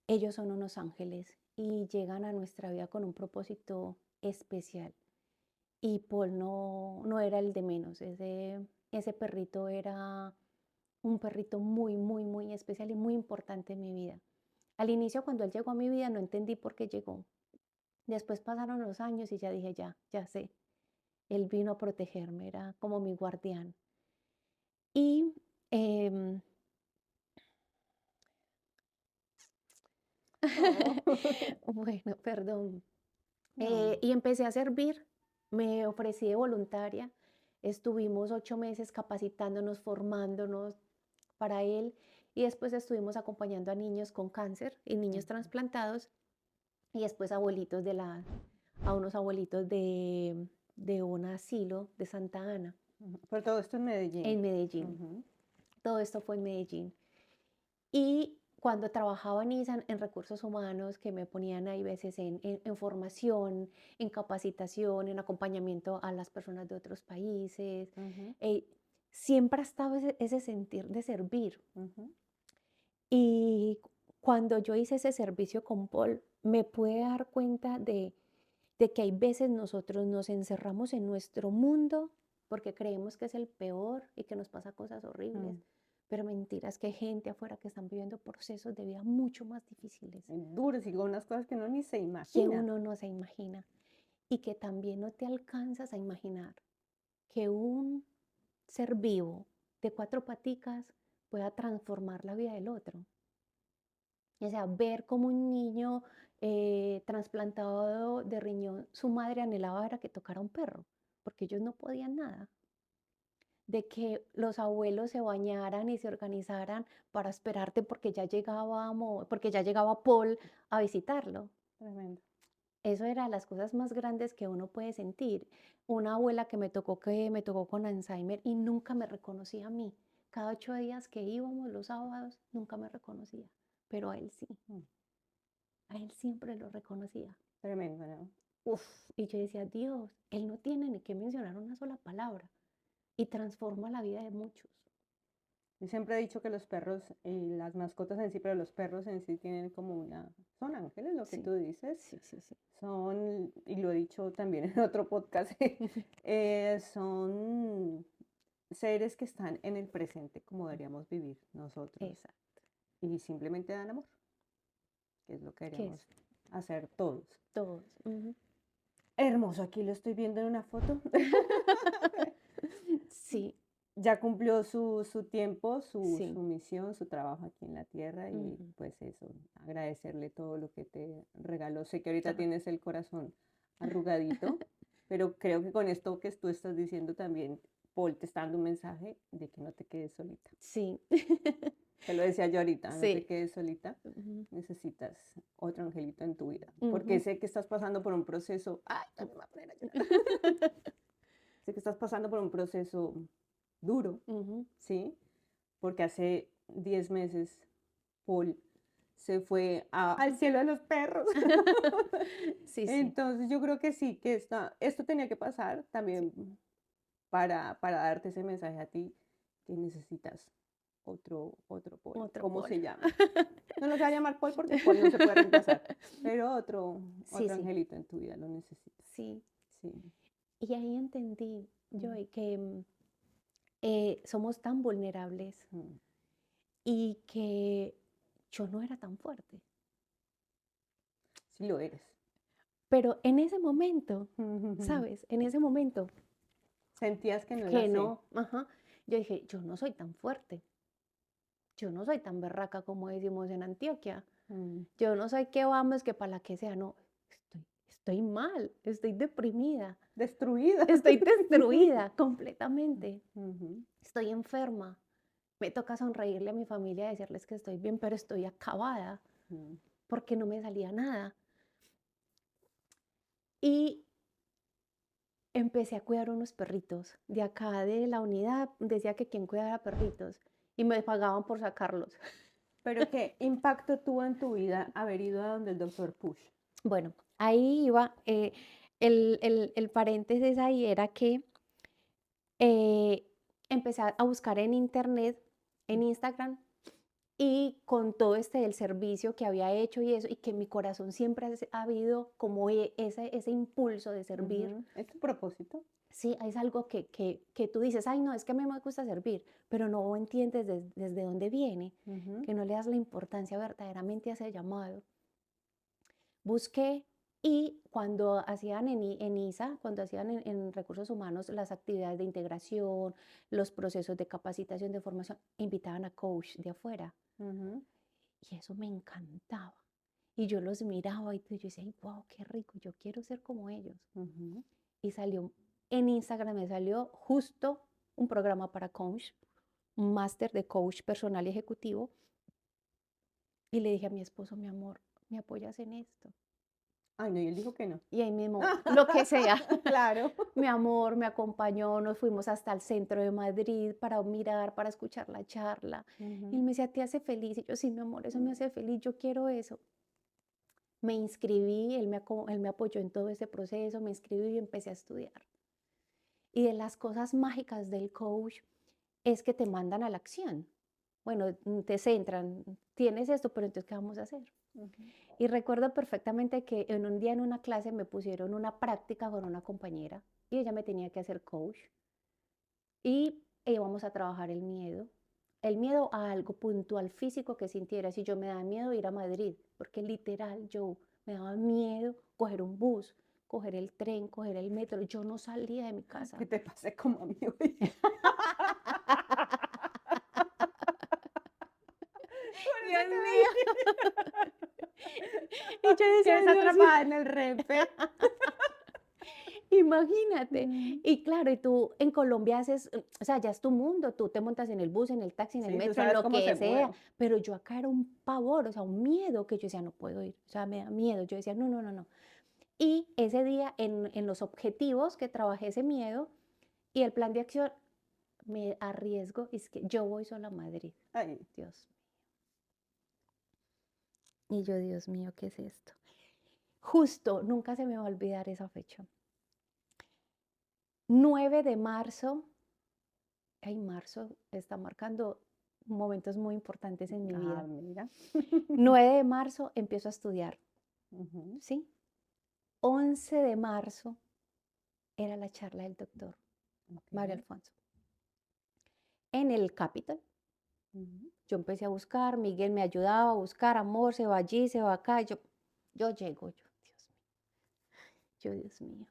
ellos son unos ángeles y llegan a nuestra vida con un propósito especial. Y Paul no era el de menos, ese perrito era un perrito muy, muy, muy especial y muy importante en mi vida. Al inicio, cuando él llegó a mi vida, no entendí por qué llegó. Después pasaron los años y ya dije, ya sé. Él vino a protegerme, era como mi guardián. Y em, Oh. bueno, perdón. No. Y empecé a servir, me ofrecí de voluntaria, estuvimos 8 meses capacitándonos, formándonos para él y después estuvimos acompañando a niños con cáncer y niños Ujú, trasplantados y después a unos abuelitos de un asilo de Santa Ana ujú. Pero todo esto en Medellín. en Medellín. Ujú, Todo esto fue en Medellín. Y cuando trabajaba en ISAN, en recursos humanos, que me ponían ahí veces en formación, en capacitación, en acompañamiento a las personas de otros países, ujú, eh, siempre ha estado ese sentir de servir. ujú. Y cuando yo hice ese servicio con Paul, me pude dar cuenta de que hay veces nosotros nos encerramos en nuestro mundo porque creemos que es el peor y que nos pasa cosas horribles. Mm. Pero mentiras que hay gente afuera que están viviendo procesos de vida mucho más difíciles Duros y con unas cosas que uno ni se que imagina. uno no se imagina y que también no te alcanzas a imaginar que un ser vivo de 4 paticas pueda transformar la vida del otro. O sea, ver como un niño trasplantado de riñón, su madre anhelaba era que tocara un perro, porque ellos no podían nada. De que los abuelos se bañaran y se organizaran para esperarte porque ya llegaba Paul a visitarlo. Tremendo. Eso era las cosas más grandes que uno puede sentir. Una abuela que me tocó con Alzheimer y nunca me reconocía a mí. Cada 8 días que íbamos los sábados, nunca me reconocía, pero a él sí. Mm. A él siempre lo reconocía. Tremendo, ¿no? Uf, y yo decía, Dios, él no tiene ni que mencionar una sola palabra y transforma la vida de muchos. Yo siempre he dicho que los perros y las mascotas en sí, pero los perros en sí tienen como son ángeles, lo que Sí, tú dices, sí, sí, sí. son, y lo he dicho también en otro podcast, son seres que están en el presente como deberíamos vivir nosotros Exacto. y simplemente dan amor, que es lo que ¿Qué deberíamos es? hacer todos. Todos. Ujú. Hermoso, aquí lo estoy viendo en una foto. Sí, Ya cumplió su tiempo, sí. su misión, su trabajo aquí en la tierra y Ujú. pues eso, agradecerle todo lo que te regaló. Sé que ahorita Claro. tienes el corazón arrugadito, pero creo que con esto que tú estás diciendo también, Paul te está dando un mensaje de que no te quedes solita. Sí. Te lo decía yo ahorita, no te Sí. quedes solita, Ujú. necesitas otro angelito en tu vida, porque Ujú. sé que estás pasando por un proceso, ay, también me va a poner a llorar. Sé que estás pasando por un proceso duro, Ujú. ¿sí? Porque hace 10 meses Paul se fue al cielo de los perros. Sí, sí, Entonces yo creo que sí, que esto tenía que pasar sí. también para darte ese mensaje a ti que necesitas otro Paul. Otro ¿Cómo Paul. se llame? No lo se va a llamar Paul porque Paul no se puede reemplazar, pero Sí, otro sí, angelito en tu vida lo necesitas. sí. Sí. Y ahí entendí, Mm, Joy, que somos tan vulnerables mm. y que yo no era tan fuerte. Sí lo eres. Pero en ese momento, ¿sabes? En ese momento Sentías que no era que así. no, ajá, yo dije, yo no soy tan fuerte, yo no soy tan berraca como decimos en Antioquia, Mm, yo no soy que vamos, que para la que sea, no, estoy mal, estoy deprimida, Destruida. estoy destruida completamente, Ujú, estoy enferma. Me toca sonreírle a mi familia, decirles que estoy bien, pero estoy acabada mm. porque no me salía nada. Y empecé a cuidar unos perritos. De acá de la unidad decía que quien cuidara perritos y me pagaban por sacarlos. Pero ¿qué impacto tuvo en tu vida haber ido a donde el doctor Push? Bueno, ahí iba. El paréntesis ahí era que eh, empecé a buscar en internet, en Instagram, Y con todo el servicio que había hecho y eso, y que en mi corazón siempre ha habido como ese impulso de servir. Ujú. ¿Es tu propósito? Sí, es algo que tú dices, ay, no, es que a mí me gusta servir, pero no entiendes desde dónde viene, Ujú. que no le das la importancia verdaderamente a ese llamado. Busqué y cuando hacían en ISA, cuando hacían en Recursos Humanos las actividades de integración, los procesos de capacitación, de formación, invitaban a coach de afuera Ujú. y eso me encantaba. Y yo los miraba y yo decía, wow, qué rico, yo quiero ser como ellos. Ujú. Y salió en Instagram, me salió justo un programa para coach, un máster de coach personal y ejecutivo. Y le dije a mi esposo, mi amor, ¿me apoyas en esto? Ay, no, y él dijo que no. Y ahí mismo, lo que sea. Claro. Mi amor me acompañó, nos fuimos hasta el centro de Madrid para mirar, para escuchar la charla. Y él Ujú. me decía, ¿te hace feliz? Y yo, sí, mi amor, eso me hace feliz, yo quiero eso. Me inscribí, él me apoyó en todo ese proceso, me inscribí y empecé a estudiar. Y de las cosas mágicas del coach es que te mandan a la acción. Bueno, te centran, tienes esto, pero entonces, ¿qué vamos a hacer? Ujú. Y recuerdo perfectamente que en un día en una clase me pusieron una práctica con una compañera y ella me tenía que hacer coach y íbamos a trabajar el miedo a algo puntual físico que sintiera. Si yo me daba miedo ir a Madrid, porque literal yo me daba miedo coger un bus, coger el tren, coger el metro, yo no salía de mi casa. Que te pase como a mí hoy. Por eso Dios que me mío. Y yo decía, quedas Dios mío. atrapada en el Renfe. Imagínate. Mm. Y claro, y tú en Colombia haces, o sea, ya es tu mundo, tú te montas en el bus, en el taxi, en el Sí, tú metro, en sabes lo cómo que se sea, mueve. pero yo acá era un pavor, o sea, un miedo que yo decía, no puedo ir, o sea, me da miedo. Yo decía, no, no, no, no. Y ese día en los objetivos que trabajé ese miedo y el plan de acción, me arriesgo, es que yo voy sola a Madrid, Ay, Dios. Y yo, Dios mío, ¿qué es esto? Justo, nunca se me va a olvidar esa fecha. 9 de marzo. Ay, marzo está marcando momentos muy importantes en mi vida. mira. 9 de marzo empiezo a estudiar, Ujú. ¿sí? 11 de marzo era la charla del doctor Mario Ok. Alfonso en el Capitol. Ujú. Yo empecé a buscar, Miguel me ayudaba a buscar, amor, se va allí, se va acá. Yo llego, Dios mío.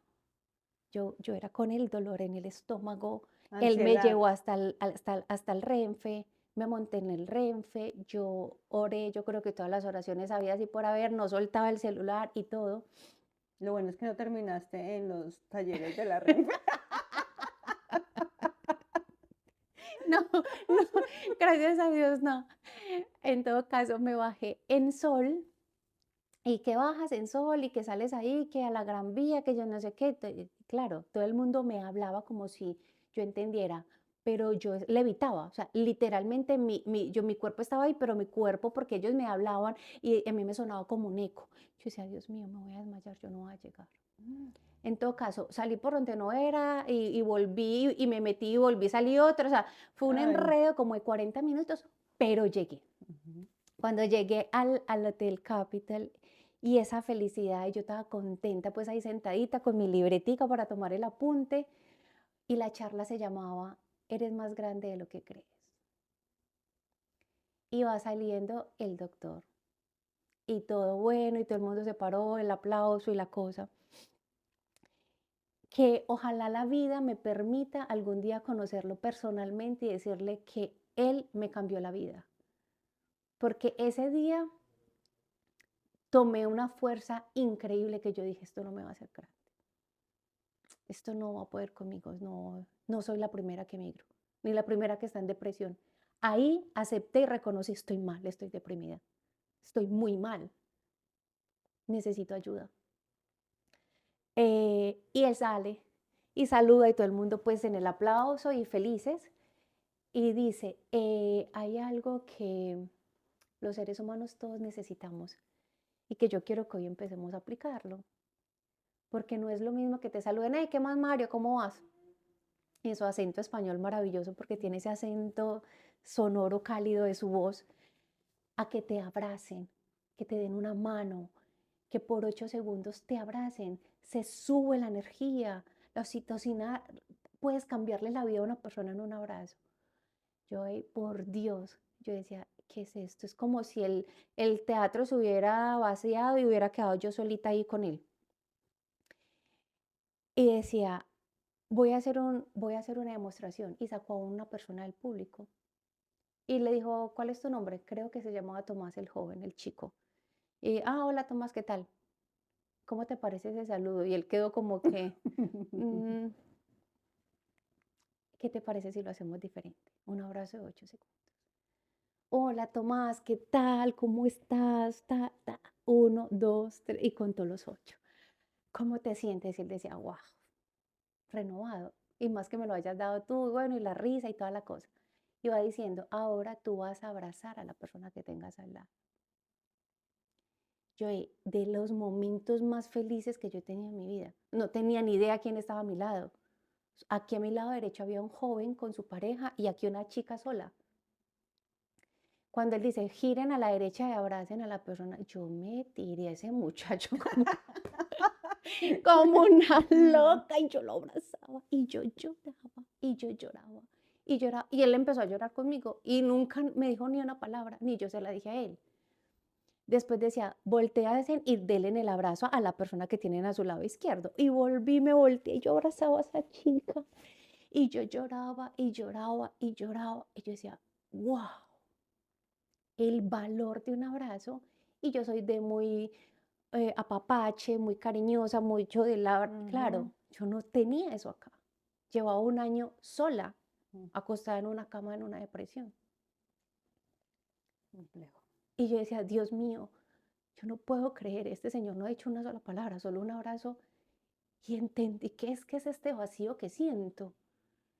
Yo era con el dolor en el estómago. Él me Ansiedad. llevó hasta el Renfe, me monté en el Renfe, yo oré, yo creo que todas las oraciones habidas y por haber, no soltaba el celular y todo. Lo bueno es que no terminaste en los talleres de la Renfe. No, no, gracias a Dios, no. En todo caso, me bajé en Sol. Y que bajas en Sol y que sales ahí, que a la Gran Vía, que yo no sé qué. Claro, todo el mundo me hablaba como si yo entendiera, pero yo levitaba, o sea, literalmente mi cuerpo estaba ahí, pero mi cuerpo, porque ellos me hablaban y a mí me sonaba como un eco. Yo decía, Dios mío, me voy a desmayar, yo no voy a llegar. En todo caso, salí por donde no era y volví y me metí y volví, salí otra, o sea, fue un Ay. enredo como de 40 minutos, pero llegué. Ujú. Cuando llegué al Hotel Capital y esa felicidad, y yo estaba contenta, pues ahí sentadita con mi libretica para tomar el apunte, y la charla se llamaba Eres más grande de lo que crees. Y va saliendo el doctor, y todo bueno, y todo el mundo se paró, el aplauso y la cosa. Que ojalá la vida me permita algún día conocerlo personalmente y decirle que él me cambió la vida. Porque ese día tomé una fuerza increíble que yo dije, esto no me va a hacer grande. Esto no va a poder conmigo, no, no soy la primera que migro, ni la primera que está en depresión. Ahí acepté y reconocí, estoy mal, estoy deprimida, estoy muy mal, necesito ayuda. Y él sale y saluda y todo el mundo pues en el aplauso y felices. Y dice, hay algo que los seres humanos todos necesitamos y que yo quiero que hoy empecemos a aplicarlo. Porque no es lo mismo que te saluden, hey, ¿qué más, Mario? ¿Cómo vas? Y su acento español maravilloso porque tiene ese acento sonoro cálido de su voz. a que te abracen, que te den una mano, que por 8 segundos te abracen, se sube la energía, la oxitocina, puedes cambiarle la vida a una persona en un abrazo. Yo, por Dios, yo decía, ¿qué es esto? Es como si el teatro se hubiera vaciado y hubiera quedado yo solita ahí con él. Y decía, voy a hacer una demostración. Y sacó a una persona del público. Y le dijo, ¿cuál es tu nombre? Creo que se llamaba Tomás el joven, el chico. Y, hola Tomás, ¿qué tal? ¿Cómo te parece ese saludo? Y él quedó como que, "Mm, ¿qué te parece si lo hacemos diferente? Un abrazo de 8 segundos. Hola Tomás, ¿qué tal? ¿Cómo estás? Ta, ta. 1, 2, 3, y contó los 8. ¿Cómo te sientes? Y él decía, wow, renovado. Y más que me lo hayas dado tú, y bueno, y la risa y toda la cosa. Y va diciendo, ahora tú vas a abrazar a la persona que tengas al lado. Yo, de los momentos más felices que yo tenía en mi vida. No tenía ni idea quién estaba a mi lado. Aquí a mi lado derecho había un joven con su pareja y aquí una chica sola. Cuando él dice, giren a la derecha y abracen a la persona, yo me tiré a ese muchacho como una loca y yo lo abrazaba y yo lloraba y yo lloraba y lloraba. Y él empezó a llorar conmigo y nunca me dijo ni una palabra, ni yo se la dije a él. Después decía, volteasen y denle el abrazo a la persona que tienen a su lado izquierdo. Y volví, me volteé y yo abrazaba a esa chica. Y yo lloraba y lloraba y lloraba. Y yo decía, wow, el valor de un abrazo. Y yo soy de muy apapache, muy cariñosa, mucho de la... Ujú. Claro, yo no tenía eso acá. Llevaba un año sola, Mm, acostada en una cama en una depresión. complejo. Y yo decía, Dios mío, yo no puedo creer, este señor no ha dicho una sola palabra, solo un abrazo. Y entendí qué es este vacío que siento.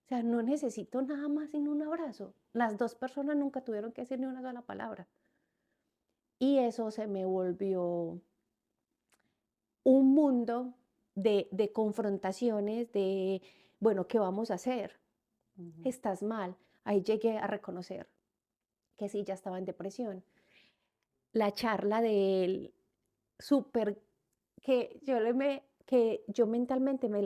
O sea, no necesito nada más sino un abrazo. Las dos personas nunca tuvieron que decir ni una sola palabra. Y eso se me volvió un mundo de confrontaciones, de, bueno, ¿qué vamos a hacer? Ujú. Estás mal. Ahí llegué a reconocer que sí, ya estaba en depresión. La charla de él, súper, que yo mentalmente me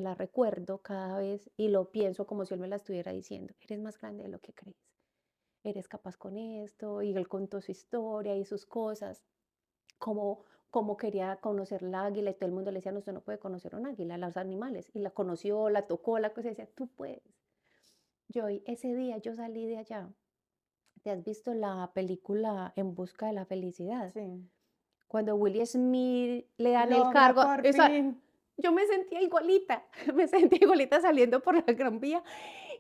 la recuerdo cada vez y lo pienso como si él me la estuviera diciendo. Eres más grande de lo que crees. Eres capaz con esto. Y él contó su historia y sus cosas. Cómo quería conocer la águila y todo el mundo le decía, no, usted no puede conocer un águila, los animales. Y la conoció, la tocó, la cosa y decía, tú puedes. Ese día yo salí de allá. ¿Te has visto la película En busca de la felicidad? Sí. Cuando Will Smith le dan el Logra cargo, por fin. yo me sentía igualita, me sentía igualita saliendo por la Gran Vía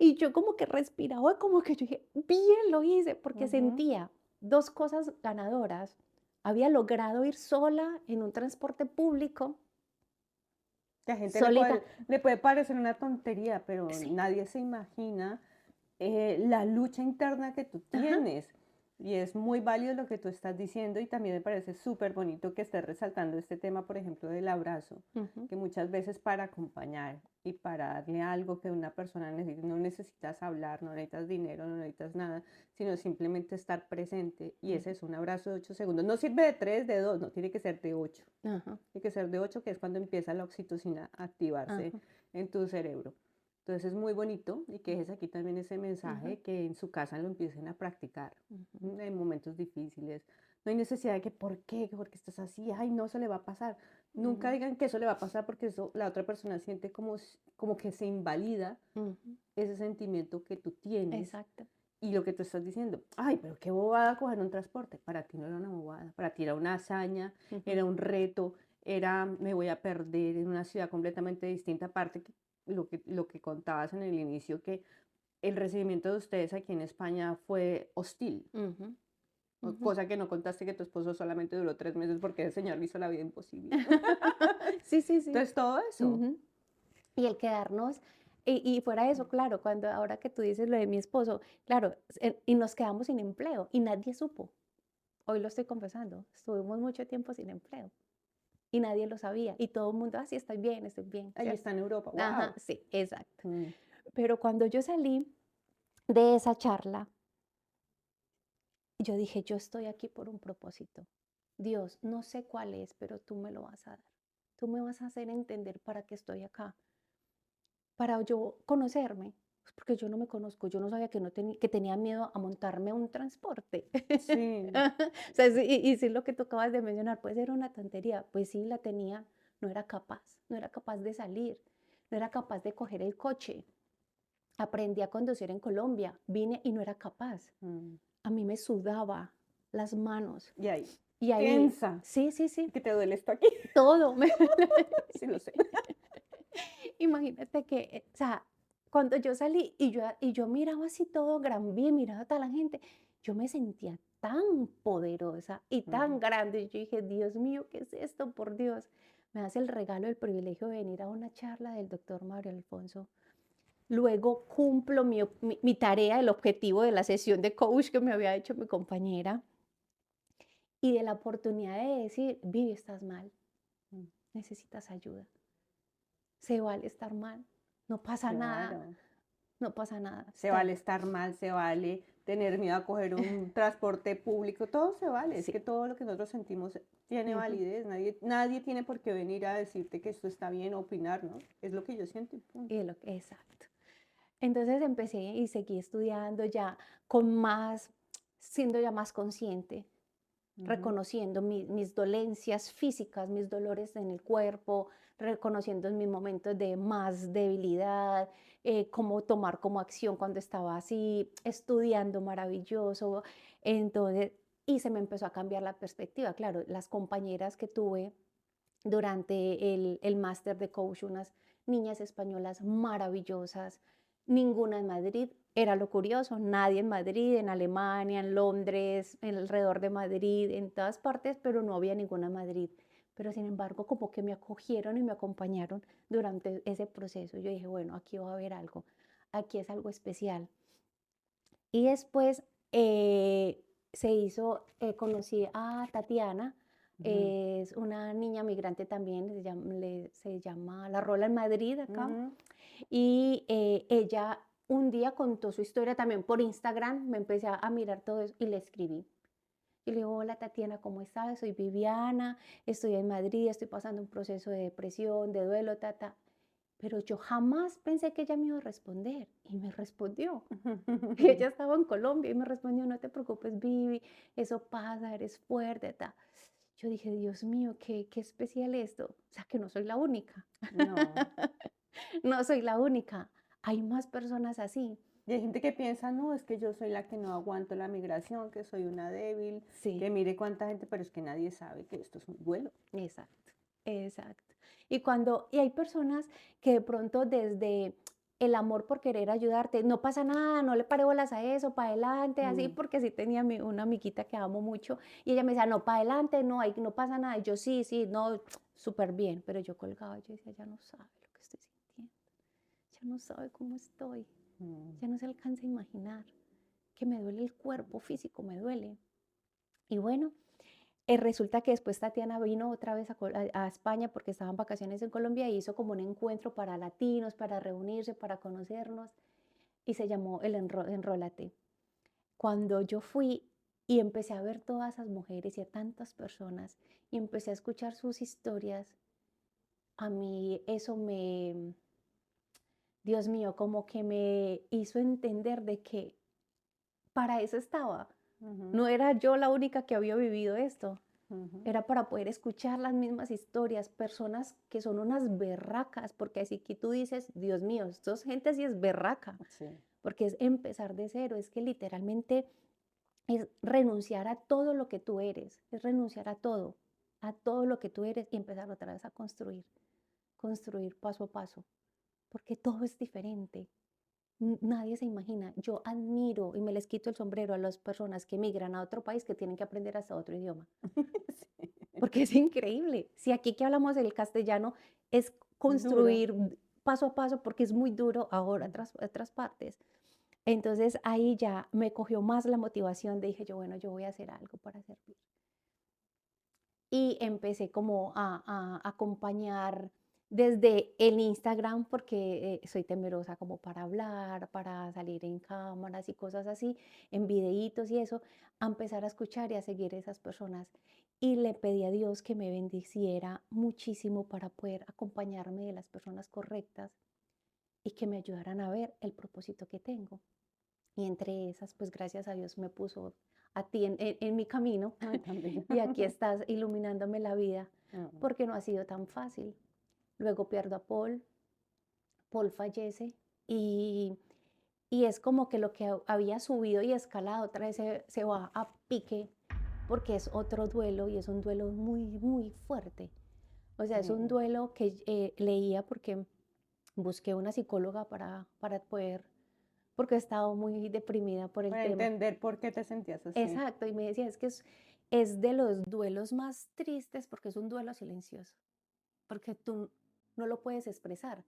y yo como que respiraba, como que yo dije, bien lo hice, porque Ujú. sentía dos cosas ganadoras. Había logrado ir sola en un transporte público, Que a gente solita. le puede parecer una tontería, pero Sí, nadie se imagina la lucha interna que tú ajá, tienes. Y es muy válido lo que tú estás diciendo y también me parece súper bonito que estés resaltando este tema, por ejemplo, del abrazo, ujú, que muchas veces para acompañar y para darle algo que una persona necesita, no necesitas hablar, no necesitas dinero, no necesitas nada, sino simplemente estar presente. Y ese ujú, es un abrazo de 8 segundos. No sirve de 3, de 2, no, tiene que ser de 8. ajá, Tiene que ser de 8, que es cuando empieza la oxitocina a activarse ajá, en tu cerebro. Entonces es muy bonito y que dejes aquí también ese ujú, mensaje que en su casa lo empiecen a practicar ujú, en momentos difíciles. No hay necesidad de que, ¿por qué? ¿Por qué estás así? Ay, no, se le va a pasar. Nunca ujú, digan que eso le va a pasar porque eso la otra persona siente como, como que se invalida ujú, ese sentimiento que tú tienes exacto. y lo que tú estás diciendo. Ay, pero qué bobada coger un transporte. Para ti no era una bobada, para ti era una hazaña, Ujú, era un reto, era me voy a perder en una ciudad completamente distinta. Aparte, que lo que contabas en el inicio, que el recibimiento de ustedes aquí en España fue hostil, ujú, ujú. cosa que no contaste que tu esposo solamente duró 3 meses porque ese señor le hizo la vida imposible. Sí, sí, sí. Entonces, todo eso. Ujú. Y el quedarnos, y fuera de eso, claro, cuando ahora que tú dices lo de mi esposo, claro, y nos quedamos sin empleo y nadie supo. Hoy lo estoy confesando, estuvimos mucho tiempo sin empleo y nadie lo sabía y todo el mundo, así estoy bien, Ahí ¿cierto? está en Europa, Ajá, wow. sí, exacto. Pero cuando yo salí de esa charla, yo dije, yo estoy aquí por un propósito. Dios, no sé cuál es, pero tú me lo vas a dar. Tú me vas a hacer entender para qué estoy acá, para yo conocerme, pues porque yo no me conozco, yo no sabía que, no que tenía miedo a montarme a un transporte. Sí. O sea, sí, y sí lo que tú acabas de mencionar, puede ser una tontería, pues sí la tenía, no era capaz de salir, no era capaz de coger el coche. Aprendí a conducir en Colombia, vine y no era capaz. Mm. A mí me sudaba las manos Y ahí, y ahí, piensa sí, sí, sí, que te duele esto aquí. todo. Sí, lo sé. Imagínate que, o sea, cuando yo salí y yo miraba así todo Gran Vía, miraba a toda la gente, yo me sentía tan poderosa y tan Ujú. grande. Y yo dije, Dios mío, ¿qué es esto? Por Dios. Me hace el regalo, el privilegio de venir a una charla del doctor Mario Alfonso. Luego cumplo mi tarea, el objetivo de la sesión de coach que me había hecho mi compañera y de la oportunidad de decir, Vivi, estás mal, Mm. necesitas ayuda. Se vale estar mal, no pasa nada, Claro. no pasa nada. Se vale estar mal, se vale tener miedo a coger un transporte público, todo se vale. Es Sí. que todo lo que nosotros sentimos tiene Ujú. validez. Nadie tiene por qué venir a decirte que esto está bien o opinar, ¿no? Es lo que yo siento y punto. Exacto. Entonces empecé y seguí estudiando ya con más, siendo ya más consciente, Ujú. reconociendo mis dolencias físicas, mis dolores en el cuerpo, reconociendo mis momentos de más debilidad, cómo tomar como acción cuando estaba así, estudiando maravilloso. Entonces, y se me empezó a cambiar la perspectiva. Claro, las compañeras que tuve durante el máster de coach, unas niñas españolas maravillosas, ninguna en Madrid. Era lo curioso, nadie en Madrid, en Alemania, en Londres, en alrededor de Madrid, en todas partes, pero no había ninguna en Madrid. Pero sin embargo, como que me acogieron y me acompañaron durante ese proceso. Yo dije, bueno, aquí va a haber algo, aquí es algo especial. Y después conocí a Tatiana, Ujú. es una niña migrante también, se llama La Rola en Madrid acá. Ujú. Y ella un día contó su historia también por Instagram, me empecé a mirar todo eso y le escribí. Y le digo, hola Tatiana, ¿cómo estás? Soy Viviana, estoy en Madrid, estoy pasando un proceso de depresión, de duelo, tata. Pero yo jamás pensé que ella me iba a responder y me respondió. Y ella estaba en Colombia y me respondió, no te preocupes, Vivi, eso pasa, eres fuerte, ta. Yo dije, Dios mío, qué especial esto. O sea, que no soy la única. No. No soy la única. Hay más personas así. Y hay gente que piensa, no, es que yo soy la que no aguanto la migración, que soy una débil, Sí, que mire cuánta gente, pero es que nadie sabe que esto es un duelo. exacto, exacto. Y hay personas que de pronto desde el amor por querer ayudarte, no pasa nada, no le pare bolas a eso, para adelante, así, Mm. porque sí tenía una amiguita que amo mucho y ella me decía, no, para adelante, no, ahí no pasa nada. Y yo, sí, sí, no, súper bien, pero yo colgaba, yo decía, ya no sabe lo que estoy sintiendo, ya no sabe cómo estoy, Mm. ya no se alcanza a imaginar que me duele el cuerpo físico, me duele. Y bueno, resulta que después Tatiana vino otra vez a España porque estaba en vacaciones en Colombia y hizo como un encuentro para latinos, para reunirse, para conocernos y se llamó el Enrólate. Cuando yo fui y empecé a ver todas esas mujeres y a tantas personas y empecé a escuchar sus historias, a mí eso Dios mío, como que me hizo entender de que para eso estaba. Ujú. No era yo la única que había vivido esto. Ujú. Era para poder escuchar las mismas historias, personas que son unas berracas, porque así que tú dices, Dios mío, esta gente sí es berraca, Sí. porque es empezar de cero, es que literalmente es renunciar a todo lo que tú eres, es renunciar a todo lo que tú eres y empezar otra vez a construir, construir paso a paso, porque todo es diferente. Nadie se imagina. Yo admiro y me les quito el sombrero a las personas que emigran a otro país que tienen que aprender hasta otro idioma. Sí. Porque es increíble. Si aquí que hablamos el castellano es Duro. construir paso a paso porque es muy duro ahora Ujú. otras partes. Entonces ahí ya me cogió más la motivación de dije yo, bueno, yo voy a hacer algo para servir. Y empecé como a acompañar desde el Instagram, porque soy temerosa como para hablar, para salir en cámaras y cosas así, en videitos y eso, a empezar a escuchar y a seguir esas personas. Y le pedí a Dios que me bendiciera muchísimo para poder acompañarme de las personas correctas y que me ayudaran a ver el propósito que tengo. Y entre esas, pues gracias a Dios me puso a ti en mi camino Ay, tan bello. y aquí estás iluminándome la vida, Ah, porque no ha sido tan fácil. Luego pierdo a Paul fallece y, y es como que lo que había subido y escalado otra vez se va a pique porque es otro duelo y es un duelo muy, muy fuerte. O sea, es un sí. duelo que leía porque busqué una psicóloga para poder, porque he estado muy deprimida por el Para tema. entender por qué te sentías así. Exacto, y me decía, es que es de los duelos más tristes porque es un duelo silencioso, porque tú no lo puedes expresar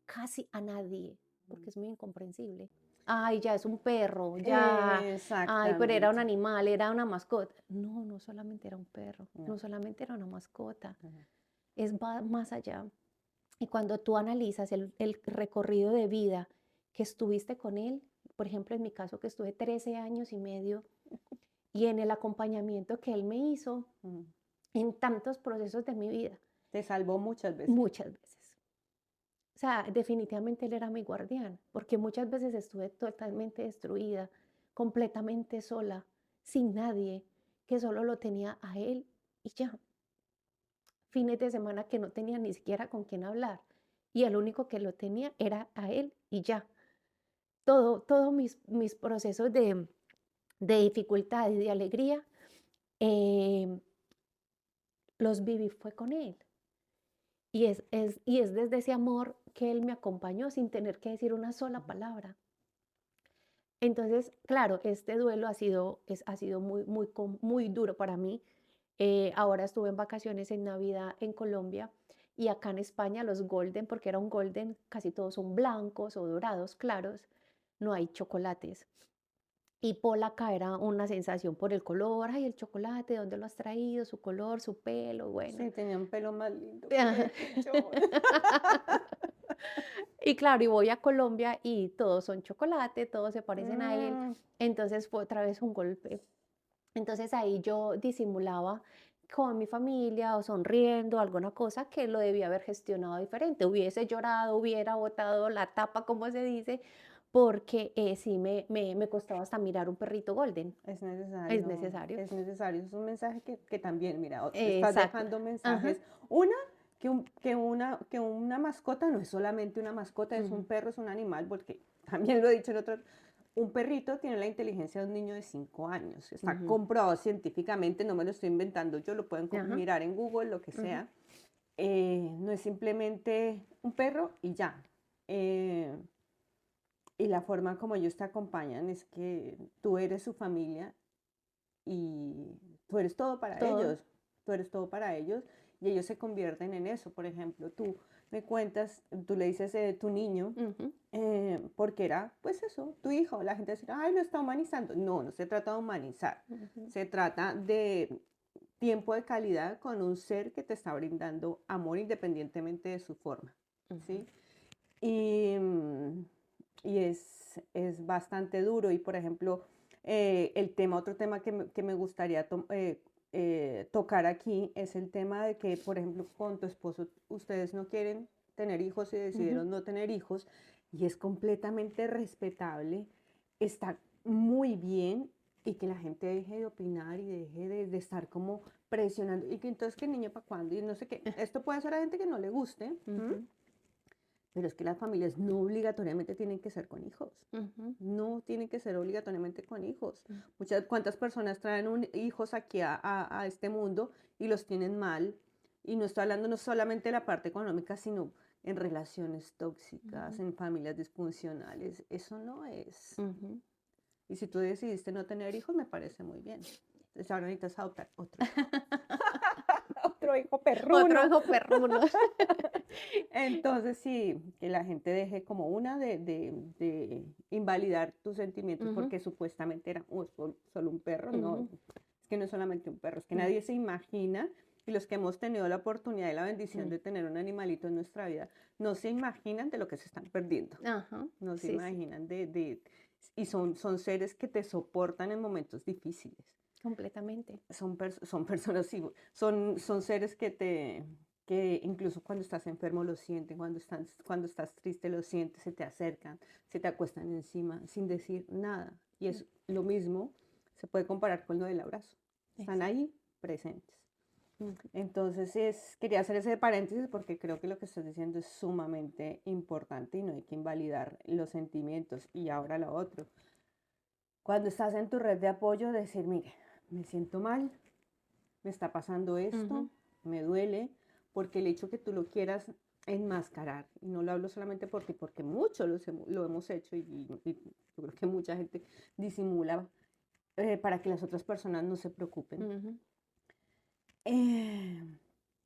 casi a nadie, porque es muy incomprensible. Ay, ya es un perro, ya, ay, pero era un Exactamente. animal, era una mascota. No, no solamente era un perro, No. no solamente era una mascota, Ujú. es más allá. Y cuando tú analizas el recorrido de vida que estuviste con él, por ejemplo, en mi caso que estuve 13 años y medio, y en el acompañamiento que él me hizo Mm. en tantos procesos de mi vida, Te salvó muchas veces. muchas veces. O sea, definitivamente él era mi guardián, porque muchas veces estuve totalmente destruida, completamente sola, sin nadie, que solo lo tenía a él y ya. Fines de semana que no tenía ni siquiera con quién hablar y el único que lo tenía era a él y ya. Todos mis procesos de dificultad y de alegría em, los viví fue con él. Y es desde ese amor que él me acompañó sin tener que decir una sola palabra. Entonces, claro, este duelo ha sido muy, muy, muy duro para mí. Ahora estuve en vacaciones en Navidad en Colombia y acá en España los golden, porque era un golden, casi todos son blancos o dorados claros, no hay chocolates. Y Paul acá era una sensación por el color, ay, el chocolate, ¿dónde lo has traído? Su color, su pelo, bueno. Sí, tenía un pelo más lindo que yo. Y claro, y voy a Colombia y todos son chocolate, todos se parecen a él, Mm, entonces fue otra vez un golpe. Entonces ahí yo disimulaba con mi familia o sonriendo, alguna cosa que lo debía haber gestionado diferente. Hubiese llorado, hubiera botado la tapa, como se dice, porque sí me costaba hasta mirar un perrito golden. es Es necesario, necesario. es necesario. Es un mensaje que también, mira, estás Exacto. dejando Ajá. mensajes. Que una mascota no es solamente una mascota, es un Ujú. perro, es un animal, porque también lo he dicho en otro. Un perrito tiene la inteligencia de un niño de 5 años. Está Ujú. comprobado científicamente, no me lo estoy inventando yo, lo pueden Ajá. mirar en Google, lo que Ujú. sea. No es simplemente un perro y ya. Eh, y la forma como ellos te acompañan es que tú eres su familia y tú eres todo para Todo. ellos. Tú eres todo para ellos y ellos se convierten en eso. Por ejemplo, tú me cuentas, tú le dices tu niño, Ujú. porque era, pues eso, tu hijo. La gente dice, ay, lo está humanizando. No, no se trata de humanizar. Ujú. Se trata de tiempo de calidad con un ser que te está brindando amor independientemente de su forma, Ujú. ¿sí? Y, y es bastante duro. Y por ejemplo, otro tema que me gustaría tocar aquí es el tema de que, por ejemplo, con tu esposo ustedes no quieren tener hijos y Ujú. decidieron no tener hijos y es completamente respetable, está muy bien y que la gente deje de opinar y deje de estar como presionando y que entonces que el niño para cuándo y no sé qué. Esto puede ser a gente que no le guste. Ujú. Pero es que las familias no obligatoriamente tienen que ser con hijos. Ujú. No tienen que ser obligatoriamente con hijos. Mm. ¿Cuántas personas traen hijos aquí a este mundo y los tienen mal? Y no estoy hablando no solamente de la parte económica, sino en relaciones tóxicas, Ujú. en familias disfuncionales. Eso no es. Ujú. Y si tú decidiste no tener hijos, me parece muy bien. Entonces ahora necesitas adoptar otro hijo. Otro hijo Otro perruno. hijo perruno. Entonces, sí, que la gente deje como una de invalidar tus sentimientos Ujú. porque supuestamente era solo un perro. No, Ujú. es que no es solamente un perro, es que Mm. nadie se imagina Y los que hemos tenido la oportunidad y la bendición Mm. de tener un animalito en nuestra vida, no se imaginan de lo que se están perdiendo. Ajá, No se sí, sí, imaginan y son seres que te soportan en momentos difíciles. completamente. Son personas, sí, son seres que incluso cuando estás enfermo lo sienten, cuando estás triste lo sientes, se te acercan, se te acuestan encima sin decir nada. Y es lo mismo, se puede comparar con lo del abrazo. Están Exacto. ahí presentes. Ujú. Entonces, quería hacer ese paréntesis porque creo que lo que estás diciendo es sumamente importante y no hay que invalidar los sentimientos. Y ahora lo otro, cuando estás en tu red de apoyo, decir, mire, me siento mal, me está pasando esto, Ujú. me duele, porque el hecho que tú lo quieras enmascarar, y no lo hablo solamente por ti, porque muchos lo hemos hecho y yo creo que mucha gente disimula para que las otras personas no se preocupen. Ujú. Eh,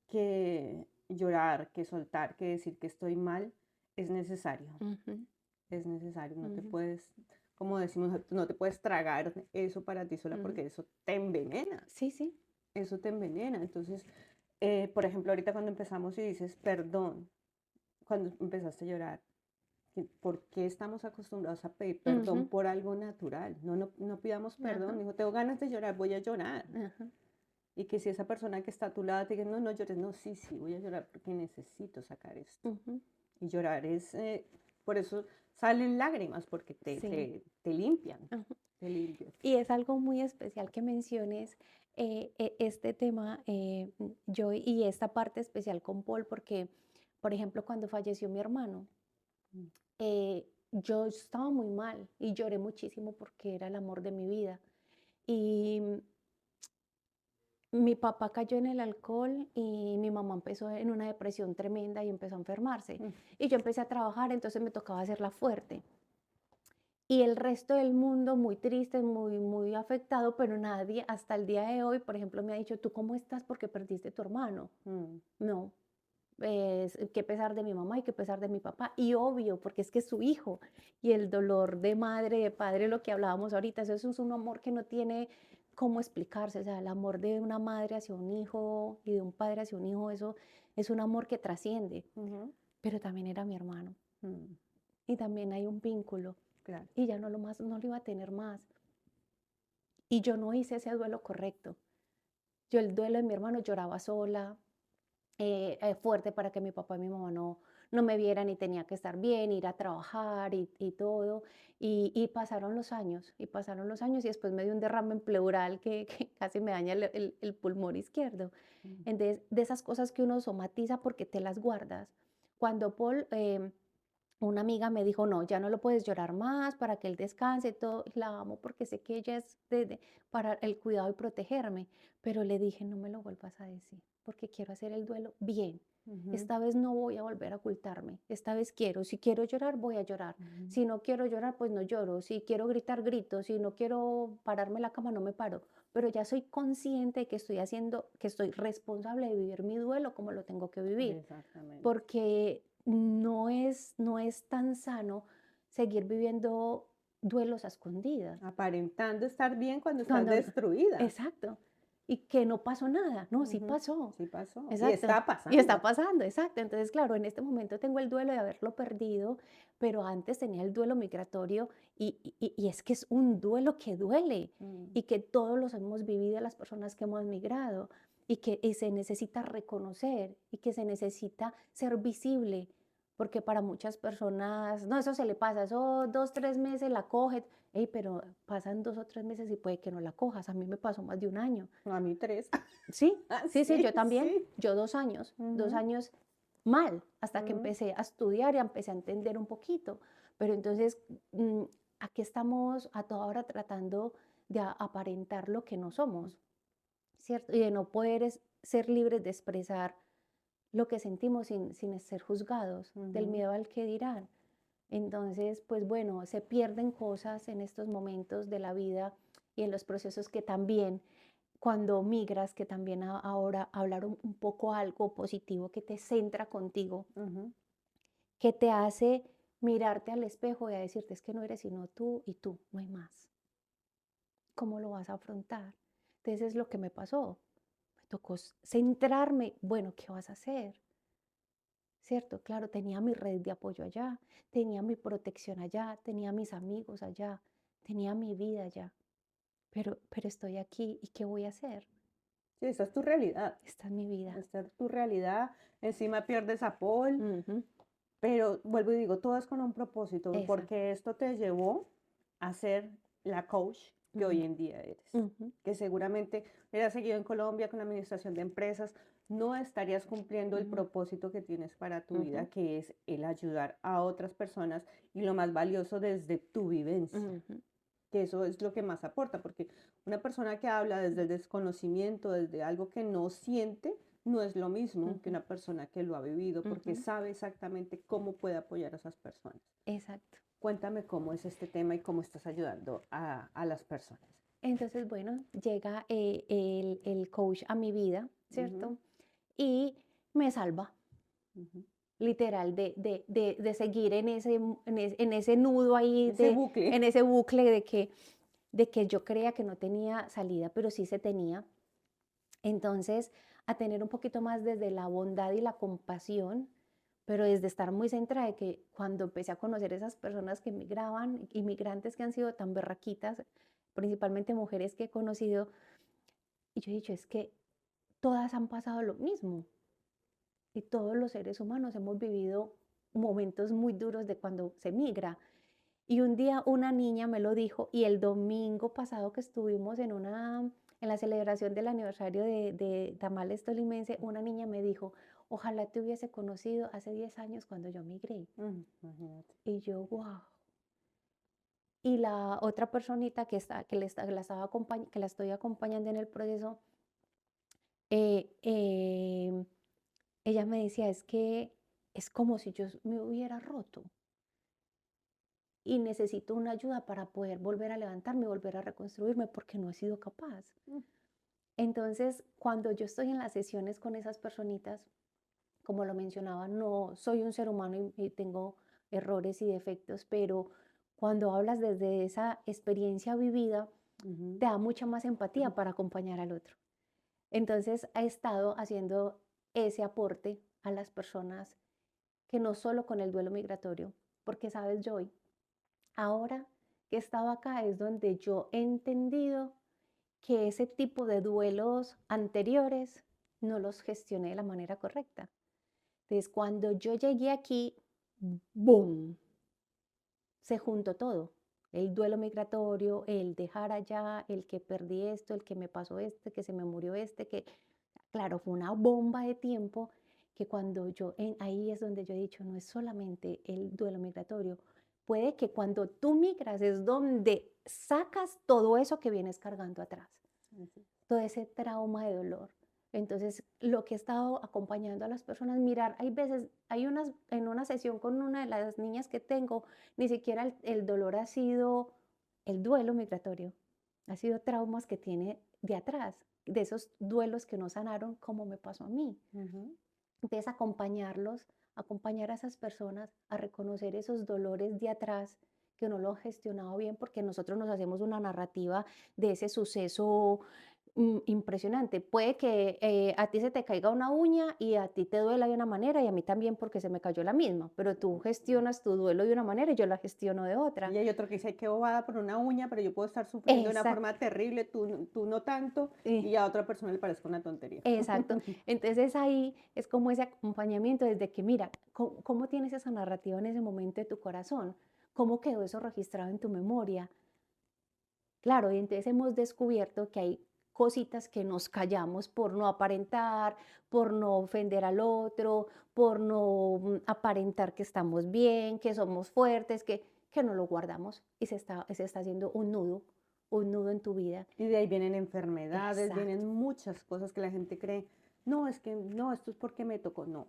que llorar, que soltar, que decir que estoy mal, es necesario. Ujú. Es necesario. No te Ujú. puedes, como decimos, no te puedes tragar eso para ti sola Ujú. porque eso te envenena. Sí, sí. Eso te envenena. Entonces, por ejemplo, ahorita cuando empezamos y dices perdón, cuando empezaste a llorar, ¿por qué estamos acostumbrados a pedir perdón Ujú. por algo natural? No pidamos Ajá. perdón. Dijo, tengo ganas de llorar, voy a llorar. Ajá. Y que si esa persona que está a tu lado te dice, no, no llores, no, sí, sí, voy a llorar porque necesito sacar esto. Ujú. Y llorar por eso salen lágrimas, porque Sí. te limpian, Ajá. te limpian. Y es algo muy especial que menciones este tema, yo y esta parte especial con Paul, porque, por ejemplo, cuando falleció mi hermano, Mm, yo estaba muy mal y lloré muchísimo porque era el amor de mi vida. Y mi papá cayó en el alcohol y mi mamá empezó en una depresión tremenda y empezó a enfermarse. mm, Y yo empecé a trabajar, entonces me tocaba hacerla fuerte. Y el resto del mundo muy triste, muy, muy afectado, pero nadie hasta el día de hoy, por ejemplo, me ha dicho, ¿tú cómo estás porque perdiste tu hermano? mm, No, qué pesar de mi mamá y qué pesar de mi papá. Y obvio, porque es que es su hijo. Y el dolor de madre, de padre, lo que hablábamos ahorita, eso es un amor que no tiene cómo explicarse. O sea, el amor de una madre hacia un hijo y de un padre hacia un hijo, eso es un amor que trasciende. ujú, Pero también era mi hermano. mm, Y también hay un vínculo. claro. Y ya no lo iba a tener más. Y yo no hice ese duelo correcto. Yo el duelo de mi hermano lloraba sola, fuerte para que mi papá y mi mamá no me vieran y tenía que estar bien, ir a trabajar y todo. Y pasaron los años y después me dio un derrame en pleural que casi me daña el pulmón izquierdo. Mm, Entonces, de esas cosas que uno somatiza porque te las guardas. Cuando Paul, una amiga me dijo, no, ya no lo puedes llorar más para que él descanse y todo. Y la amo porque sé que ella es para el cuidado y protegerme. Pero le dije, no me lo vuelvas a decir porque quiero hacer el duelo bien. ujú, Esta vez no voy a volver a ocultarme. Esta vez quiero. Si quiero llorar, voy a llorar. ujú, Si no quiero llorar, pues no lloro. Si quiero gritar, grito. Si no quiero pararme en la cama, no me paro. Pero ya soy consciente de que estoy haciendo, que estoy responsable de vivir mi duelo como lo tengo que vivir exactamente. porque no es tan sano seguir viviendo duelos a escondidas. Aparentando estar bien cuando estás Cuando destruida. exacto, y que no pasó nada. No, sí Ujú, pasó. sí pasó. Y Exacto. está Y está pasando. pasando, exacto. Entonces, claro, en este momento tengo el duelo de haberlo perdido, pero antes tenía el duelo migratorio y es que es un duelo que duele Mm, y que todos los hemos vivido las personas que hemos migrado y se necesita reconocer y que se necesita ser visible, porque para muchas personas, no, eso se le pasa, eso 2, 3 meses la coge, ey, pero pasan 2 o 3 meses y puede que no la cojas. A mí me pasó más de un año. a mí 3. Sí, Ah, sí, sí, sí, yo también. sí. Yo 2 años, dos Ujú, años mal, hasta que ujú, empecé a estudiar y empecé a entender un poquito. Pero entonces, mm, aquí estamos a toda hora tratando de aparentar lo que no somos, ¿cierto? Y de no poder ser libres de expresar lo que sentimos sin ser juzgados, del ujú. miedo al que dirán. Entonces, pues bueno, se pierden cosas en estos momentos de la vida y en los procesos que también cuando migras, que también ahora hablar un poco algo positivo que te centra contigo, Ujú, que te hace mirarte al espejo y a decirte es que no eres sino tú y tú, no hay más. ¿Cómo lo vas a afrontar? Entonces es lo que me pasó. tocó centrarme, bueno, ¿qué vas a hacer? ¿Cierto? Claro, tenía mi red de apoyo allá, tenía mi protección allá, tenía mis amigos allá, tenía mi vida allá, pero estoy aquí y ¿qué voy a hacer? Sí, esa es tu realidad. Esta es mi vida. Esta es tu realidad. Encima pierdes a Paul, Ujú, pero vuelvo y digo, todo es con un propósito, exacto. porque esto te llevó a ser la coach que Ujú, hoy en día eres. ujú, Que seguramente hubieras seguido en Colombia con la administración de empresas, no estarías cumpliendo el ujú, propósito que tienes para tu vida, ujú, que es el ayudar a otras personas y lo más valioso desde tu vivencia, ujú, que eso es lo que más aporta, porque una persona que habla desde el desconocimiento, desde algo que no siente, no es lo mismo que ujú, una persona que lo ha vivido, porque ujú. sabe exactamente cómo puede apoyar a esas personas. Exacto. Cuéntame cómo es este tema y cómo estás ayudando a las personas. Entonces, bueno, llega el coach a mi vida, Ujú, ¿cierto? Y me salva, ujú. literal, de seguir en ese nudo ahí, Ese bucle. en ese bucle de que yo creía que no tenía salida, pero sí se tenía. Entonces, a tener un poquito más desde la bondad y la compasión, pero desde estar muy centrada de que cuando empecé a conocer esas personas que migraban, inmigrantes que han sido tan berraquitas, principalmente mujeres que he conocido, y yo he dicho, es que todas han pasado lo mismo y todos los seres humanos hemos vivido momentos muy duros de cuando se migra. Y un día una niña me lo dijo y el domingo pasado que estuvimos en la celebración del aniversario de Tamales Tolimense, una niña me dijo, ojalá te hubiese conocido hace 10 años cuando yo migré. Imagínate. Y yo, wow. Y la otra personita que la estoy acompañando en el proceso, eh, em, ella me decía, es que es como si yo me hubiera roto y necesito una ayuda para poder volver a levantarme, volver a reconstruirme porque no he sido capaz. Mm, Entonces, cuando yo estoy en las sesiones con esas personitas, como lo mencionaba, no soy un ser humano y tengo errores y defectos, pero cuando hablas desde esa experiencia vivida, ujú, te da mucha más empatía ujú, para acompañar al otro. Entonces, he estado haciendo ese aporte a las personas que no solo con el duelo migratorio, porque sabes, Joy, ahora que he estado acá es donde yo he entendido que ese tipo de duelos anteriores no los gestioné de la manera correcta. Entonces, cuando yo llegué aquí, ¡boom! Se juntó todo. El duelo migratorio, el dejar allá, el que perdí esto, el que me pasó este, que se me murió este, que, claro, fue una bomba de tiempo que cuando ahí es donde yo he dicho, no es solamente el duelo migratorio, puede que cuando tú migras es donde sacas todo eso que vienes cargando atrás, así. todo ese trauma de dolor. Entonces, lo que he estado acompañando a las personas, mirar, hay veces, en una sesión con una de las niñas que tengo, ni siquiera el dolor ha sido el duelo migratorio, ha sido traumas que tiene de atrás, de esos duelos que no sanaron, como me pasó a mí. Ujú, Entonces, acompañar a esas personas a reconocer esos dolores de atrás que no lo han gestionado bien, porque nosotros nos hacemos una narrativa de ese suceso impresionante. Puede que a ti se te caiga una uña y a ti te duela de una manera y a mí también porque se me cayó la misma, pero tú gestionas tu duelo de una manera y yo la gestiono de otra. y hay otro que dice, qué bobada por una uña, pero yo puedo estar sufriendo de una Exacto. forma terrible, tú no tanto, y a otra persona le parezca una tontería. Exacto. Entonces ahí es como ese acompañamiento desde que, mira, ¿cómo tienes esa narrativa en ese momento de tu corazón? ¿Cómo quedó eso registrado en tu memoria? Claro, y entonces hemos descubierto que hay cositas que nos callamos por no aparentar, por no ofender al otro, por no aparentar que estamos bien, que somos fuertes, que no lo guardamos y se está haciendo un nudo en tu vida. Y de ahí vienen enfermedades, Exacto. vienen muchas cosas que la gente cree, no, es que no, esto es porque me tocó. No,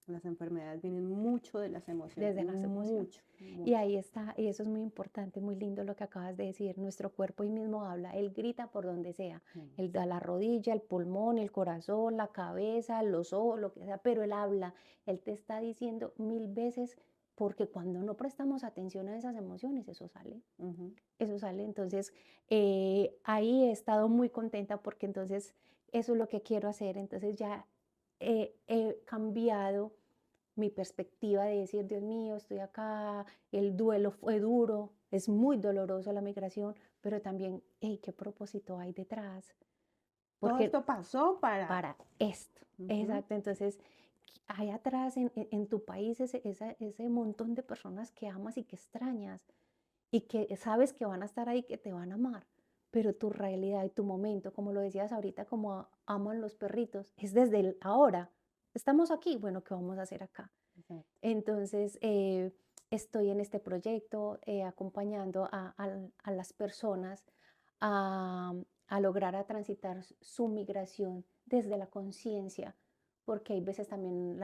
las enfermedades vienen mucho de las emociones, Desde las emociones. mucho, Y mucho. ahí está, y eso es muy importante, muy lindo lo que acabas de decir. Nuestro cuerpo ahí mismo habla, él grita por donde sea, Mm, él da la rodilla, el pulmón, el corazón, la cabeza, los ojos, lo que sea, pero él habla, él te está diciendo 1000 veces, porque cuando no prestamos atención a esas emociones, eso sale. ujú, Eso sale. Entonces, ahí he estado muy contenta porque entonces eso es lo que quiero hacer. Entonces ya he cambiado mi perspectiva de decir, Dios mío, estoy acá, el duelo fue duro, es muy doloroso la migración, pero también, hey, ¿qué propósito hay detrás? Todo Porque esto pasó para esto, Ujú. exacto. Entonces, hay atrás en tu país ese montón de personas que amas y que extrañas y que sabes que van a estar ahí, que te van a amar, pero tu realidad y tu momento, como lo decías ahorita, como aman los perritos, es desde el ahora. Estamos aquí, bueno, ¿qué vamos a hacer acá? Exacto. Entonces, estoy en este proyecto acompañando a las personas a, a lograr a transitar su migración desde la conciencia, porque hay veces también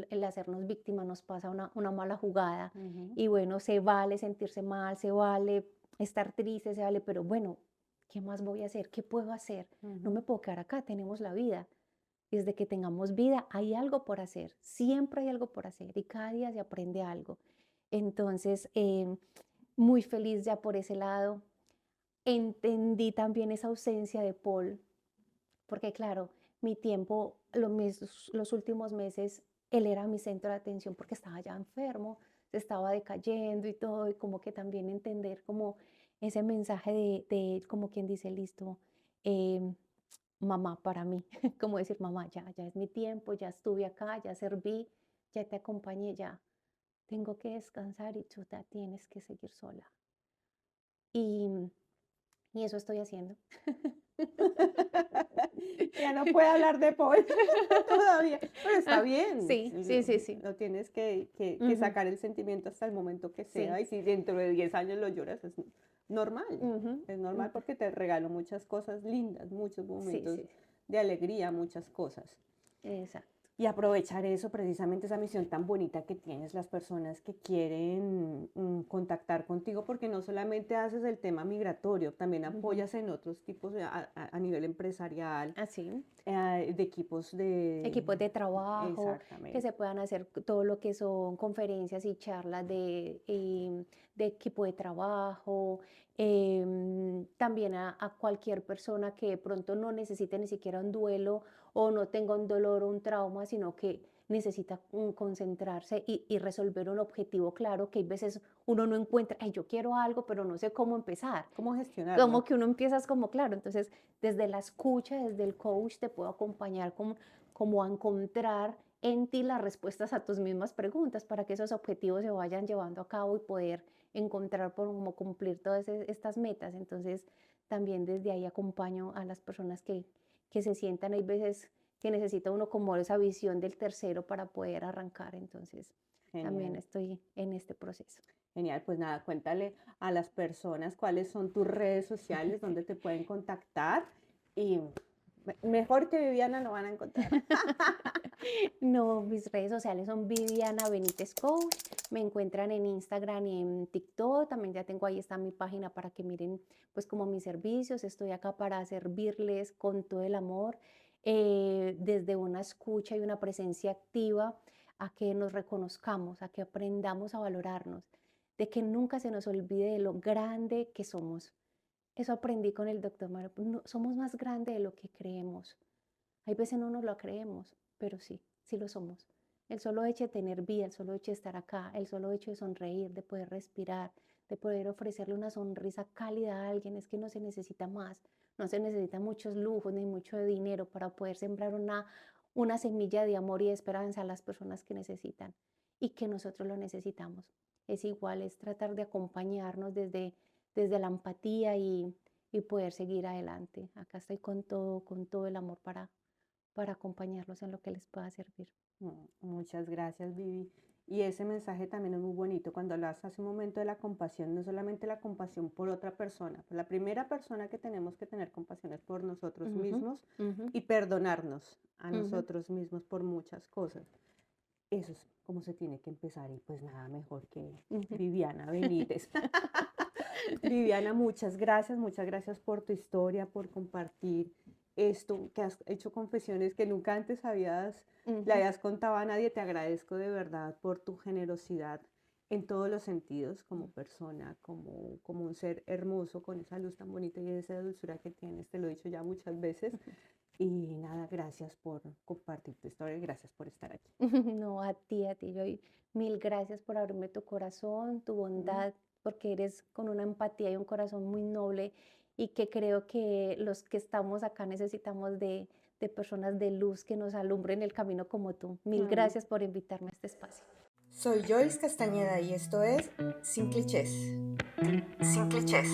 el hacernos víctima nos pasa una mala jugada Ujú, y bueno, se vale sentirse mal, se vale estar triste, se vale, pero bueno, ¿qué más voy a hacer? ¿Qué puedo hacer? No ujú. me puedo quedar acá, tenemos la vida. Desde que tengamos vida hay algo por hacer, siempre hay algo por hacer y cada día se aprende algo. Entonces, muy feliz ya por ese lado. Entendí también esa ausencia de Paul, porque claro, mi tiempo, los últimos meses, él era mi centro de atención porque estaba ya enfermo, se estaba decayendo y todo, y como que también entender como ese mensaje de él, como quien dice, listo, em, mamá para mí, como decir, mamá, ya es mi tiempo, ya estuve acá, ya serví, ya te acompañé, ya tengo que descansar y tú ya tienes que seguir sola. Y, y eso estoy haciendo. Ya no puede hablar de Paul todavía, pero está Ah, bien, sí, si sí, sí, sí. lo tienes que Ujú, sacar el sentimiento hasta el momento que sea, sí. y si dentro de 10 años lo lloras, Ujú, es normal ujú, porque te regaló muchas cosas lindas, muchos sí, momentos sí, de alegría, muchas cosas. exacto. Y aprovechar eso, precisamente esa misión tan bonita que tienes, las personas que quieren contactar contigo, porque no solamente haces el tema migratorio, también Ujú, apoyas en otros tipos a nivel empresarial, así. de equipos de... Equipos de trabajo, que se Exactamente. puedan hacer todo lo que son conferencias y charlas de equipo de trabajo, también a cualquier persona que de pronto no necesite ni siquiera un duelo o no tenga un dolor o un trauma, sino que necesita concentrarse y resolver un objetivo claro, que hay veces uno no encuentra, ay, yo quiero algo, pero no sé cómo empezar. ¿Cómo Como gestionarlo? que uno empieza como claro, entonces desde la escucha, desde el coach te puedo acompañar como a encontrar en ti las respuestas a tus mismas preguntas para que esos objetivos se vayan llevando a cabo y poder encontrar por cómo cumplir todas estas metas. Entonces también desde ahí acompaño a las personas que se sientan, hay veces que necesita uno como esa visión del tercero para poder arrancar. Entonces también Genial, estoy en este proceso. genial. Pues nada, cuéntale a las personas cuáles son tus redes sociales, dónde te pueden contactar y mejor que Viviana no van a encontrar. No, mis redes sociales son Viviana Benítez Coach. Me encuentran en Instagram y en TikTok. También ya tengo ahí está mi página para que miren pues como mis servicios. Estoy acá para servirles con todo el amor, desde una escucha y una presencia activa a que nos reconozcamos, a que aprendamos a valorarnos, de que nunca se nos olvide de lo grande que somos. Eso aprendí con el doctor Mario. Somos más grandes de lo que creemos. Hay veces no nos lo creemos, pero sí, sí lo somos. El solo hecho de tener vida, el solo hecho de estar acá, el solo hecho de sonreír, de poder respirar, de poder ofrecerle una sonrisa cálida a alguien, es que no se necesita más, no se necesita muchos lujos ni mucho dinero para poder sembrar una semilla de amor y de esperanza a las personas que necesitan y que nosotros lo necesitamos. Es igual, es tratar de acompañarnos desde la empatía y poder seguir adelante. Acá estoy con todo el amor para acompañarlos en lo que les pueda servir. Muchas gracias, Vivi. Y ese mensaje también es muy bonito cuando hablas hace un momento de la compasión, no solamente la compasión por otra persona, la primera persona que tenemos que tener compasión es por nosotros Ujú, mismos ujú, y perdonarnos a ujú. nosotros mismos por muchas cosas. Eso es como se tiene que empezar y pues nada mejor que Ujú. Viviana Benítez. Viviana, muchas gracias por tu historia, por compartir esto, que has hecho confesiones que nunca antes le Ujú. habías contado a nadie. Te agradezco de verdad por tu generosidad en todos los sentidos, como persona, como un ser hermoso, con esa luz tan bonita y esa dulzura que tienes, te lo he dicho ya muchas veces. Y nada, gracias por compartir tu historia y gracias por estar aquí. No, a ti, yo mil gracias por abrirme tu corazón, tu Mm, bondad, porque eres con una empatía y un corazón muy noble y que creo que los que estamos acá necesitamos de personas de luz que nos alumbren el camino como tú. Mil mm. gracias por invitarme a este espacio. Soy Joyce Castañeda y esto es Sin Clichés. Sin Clichés.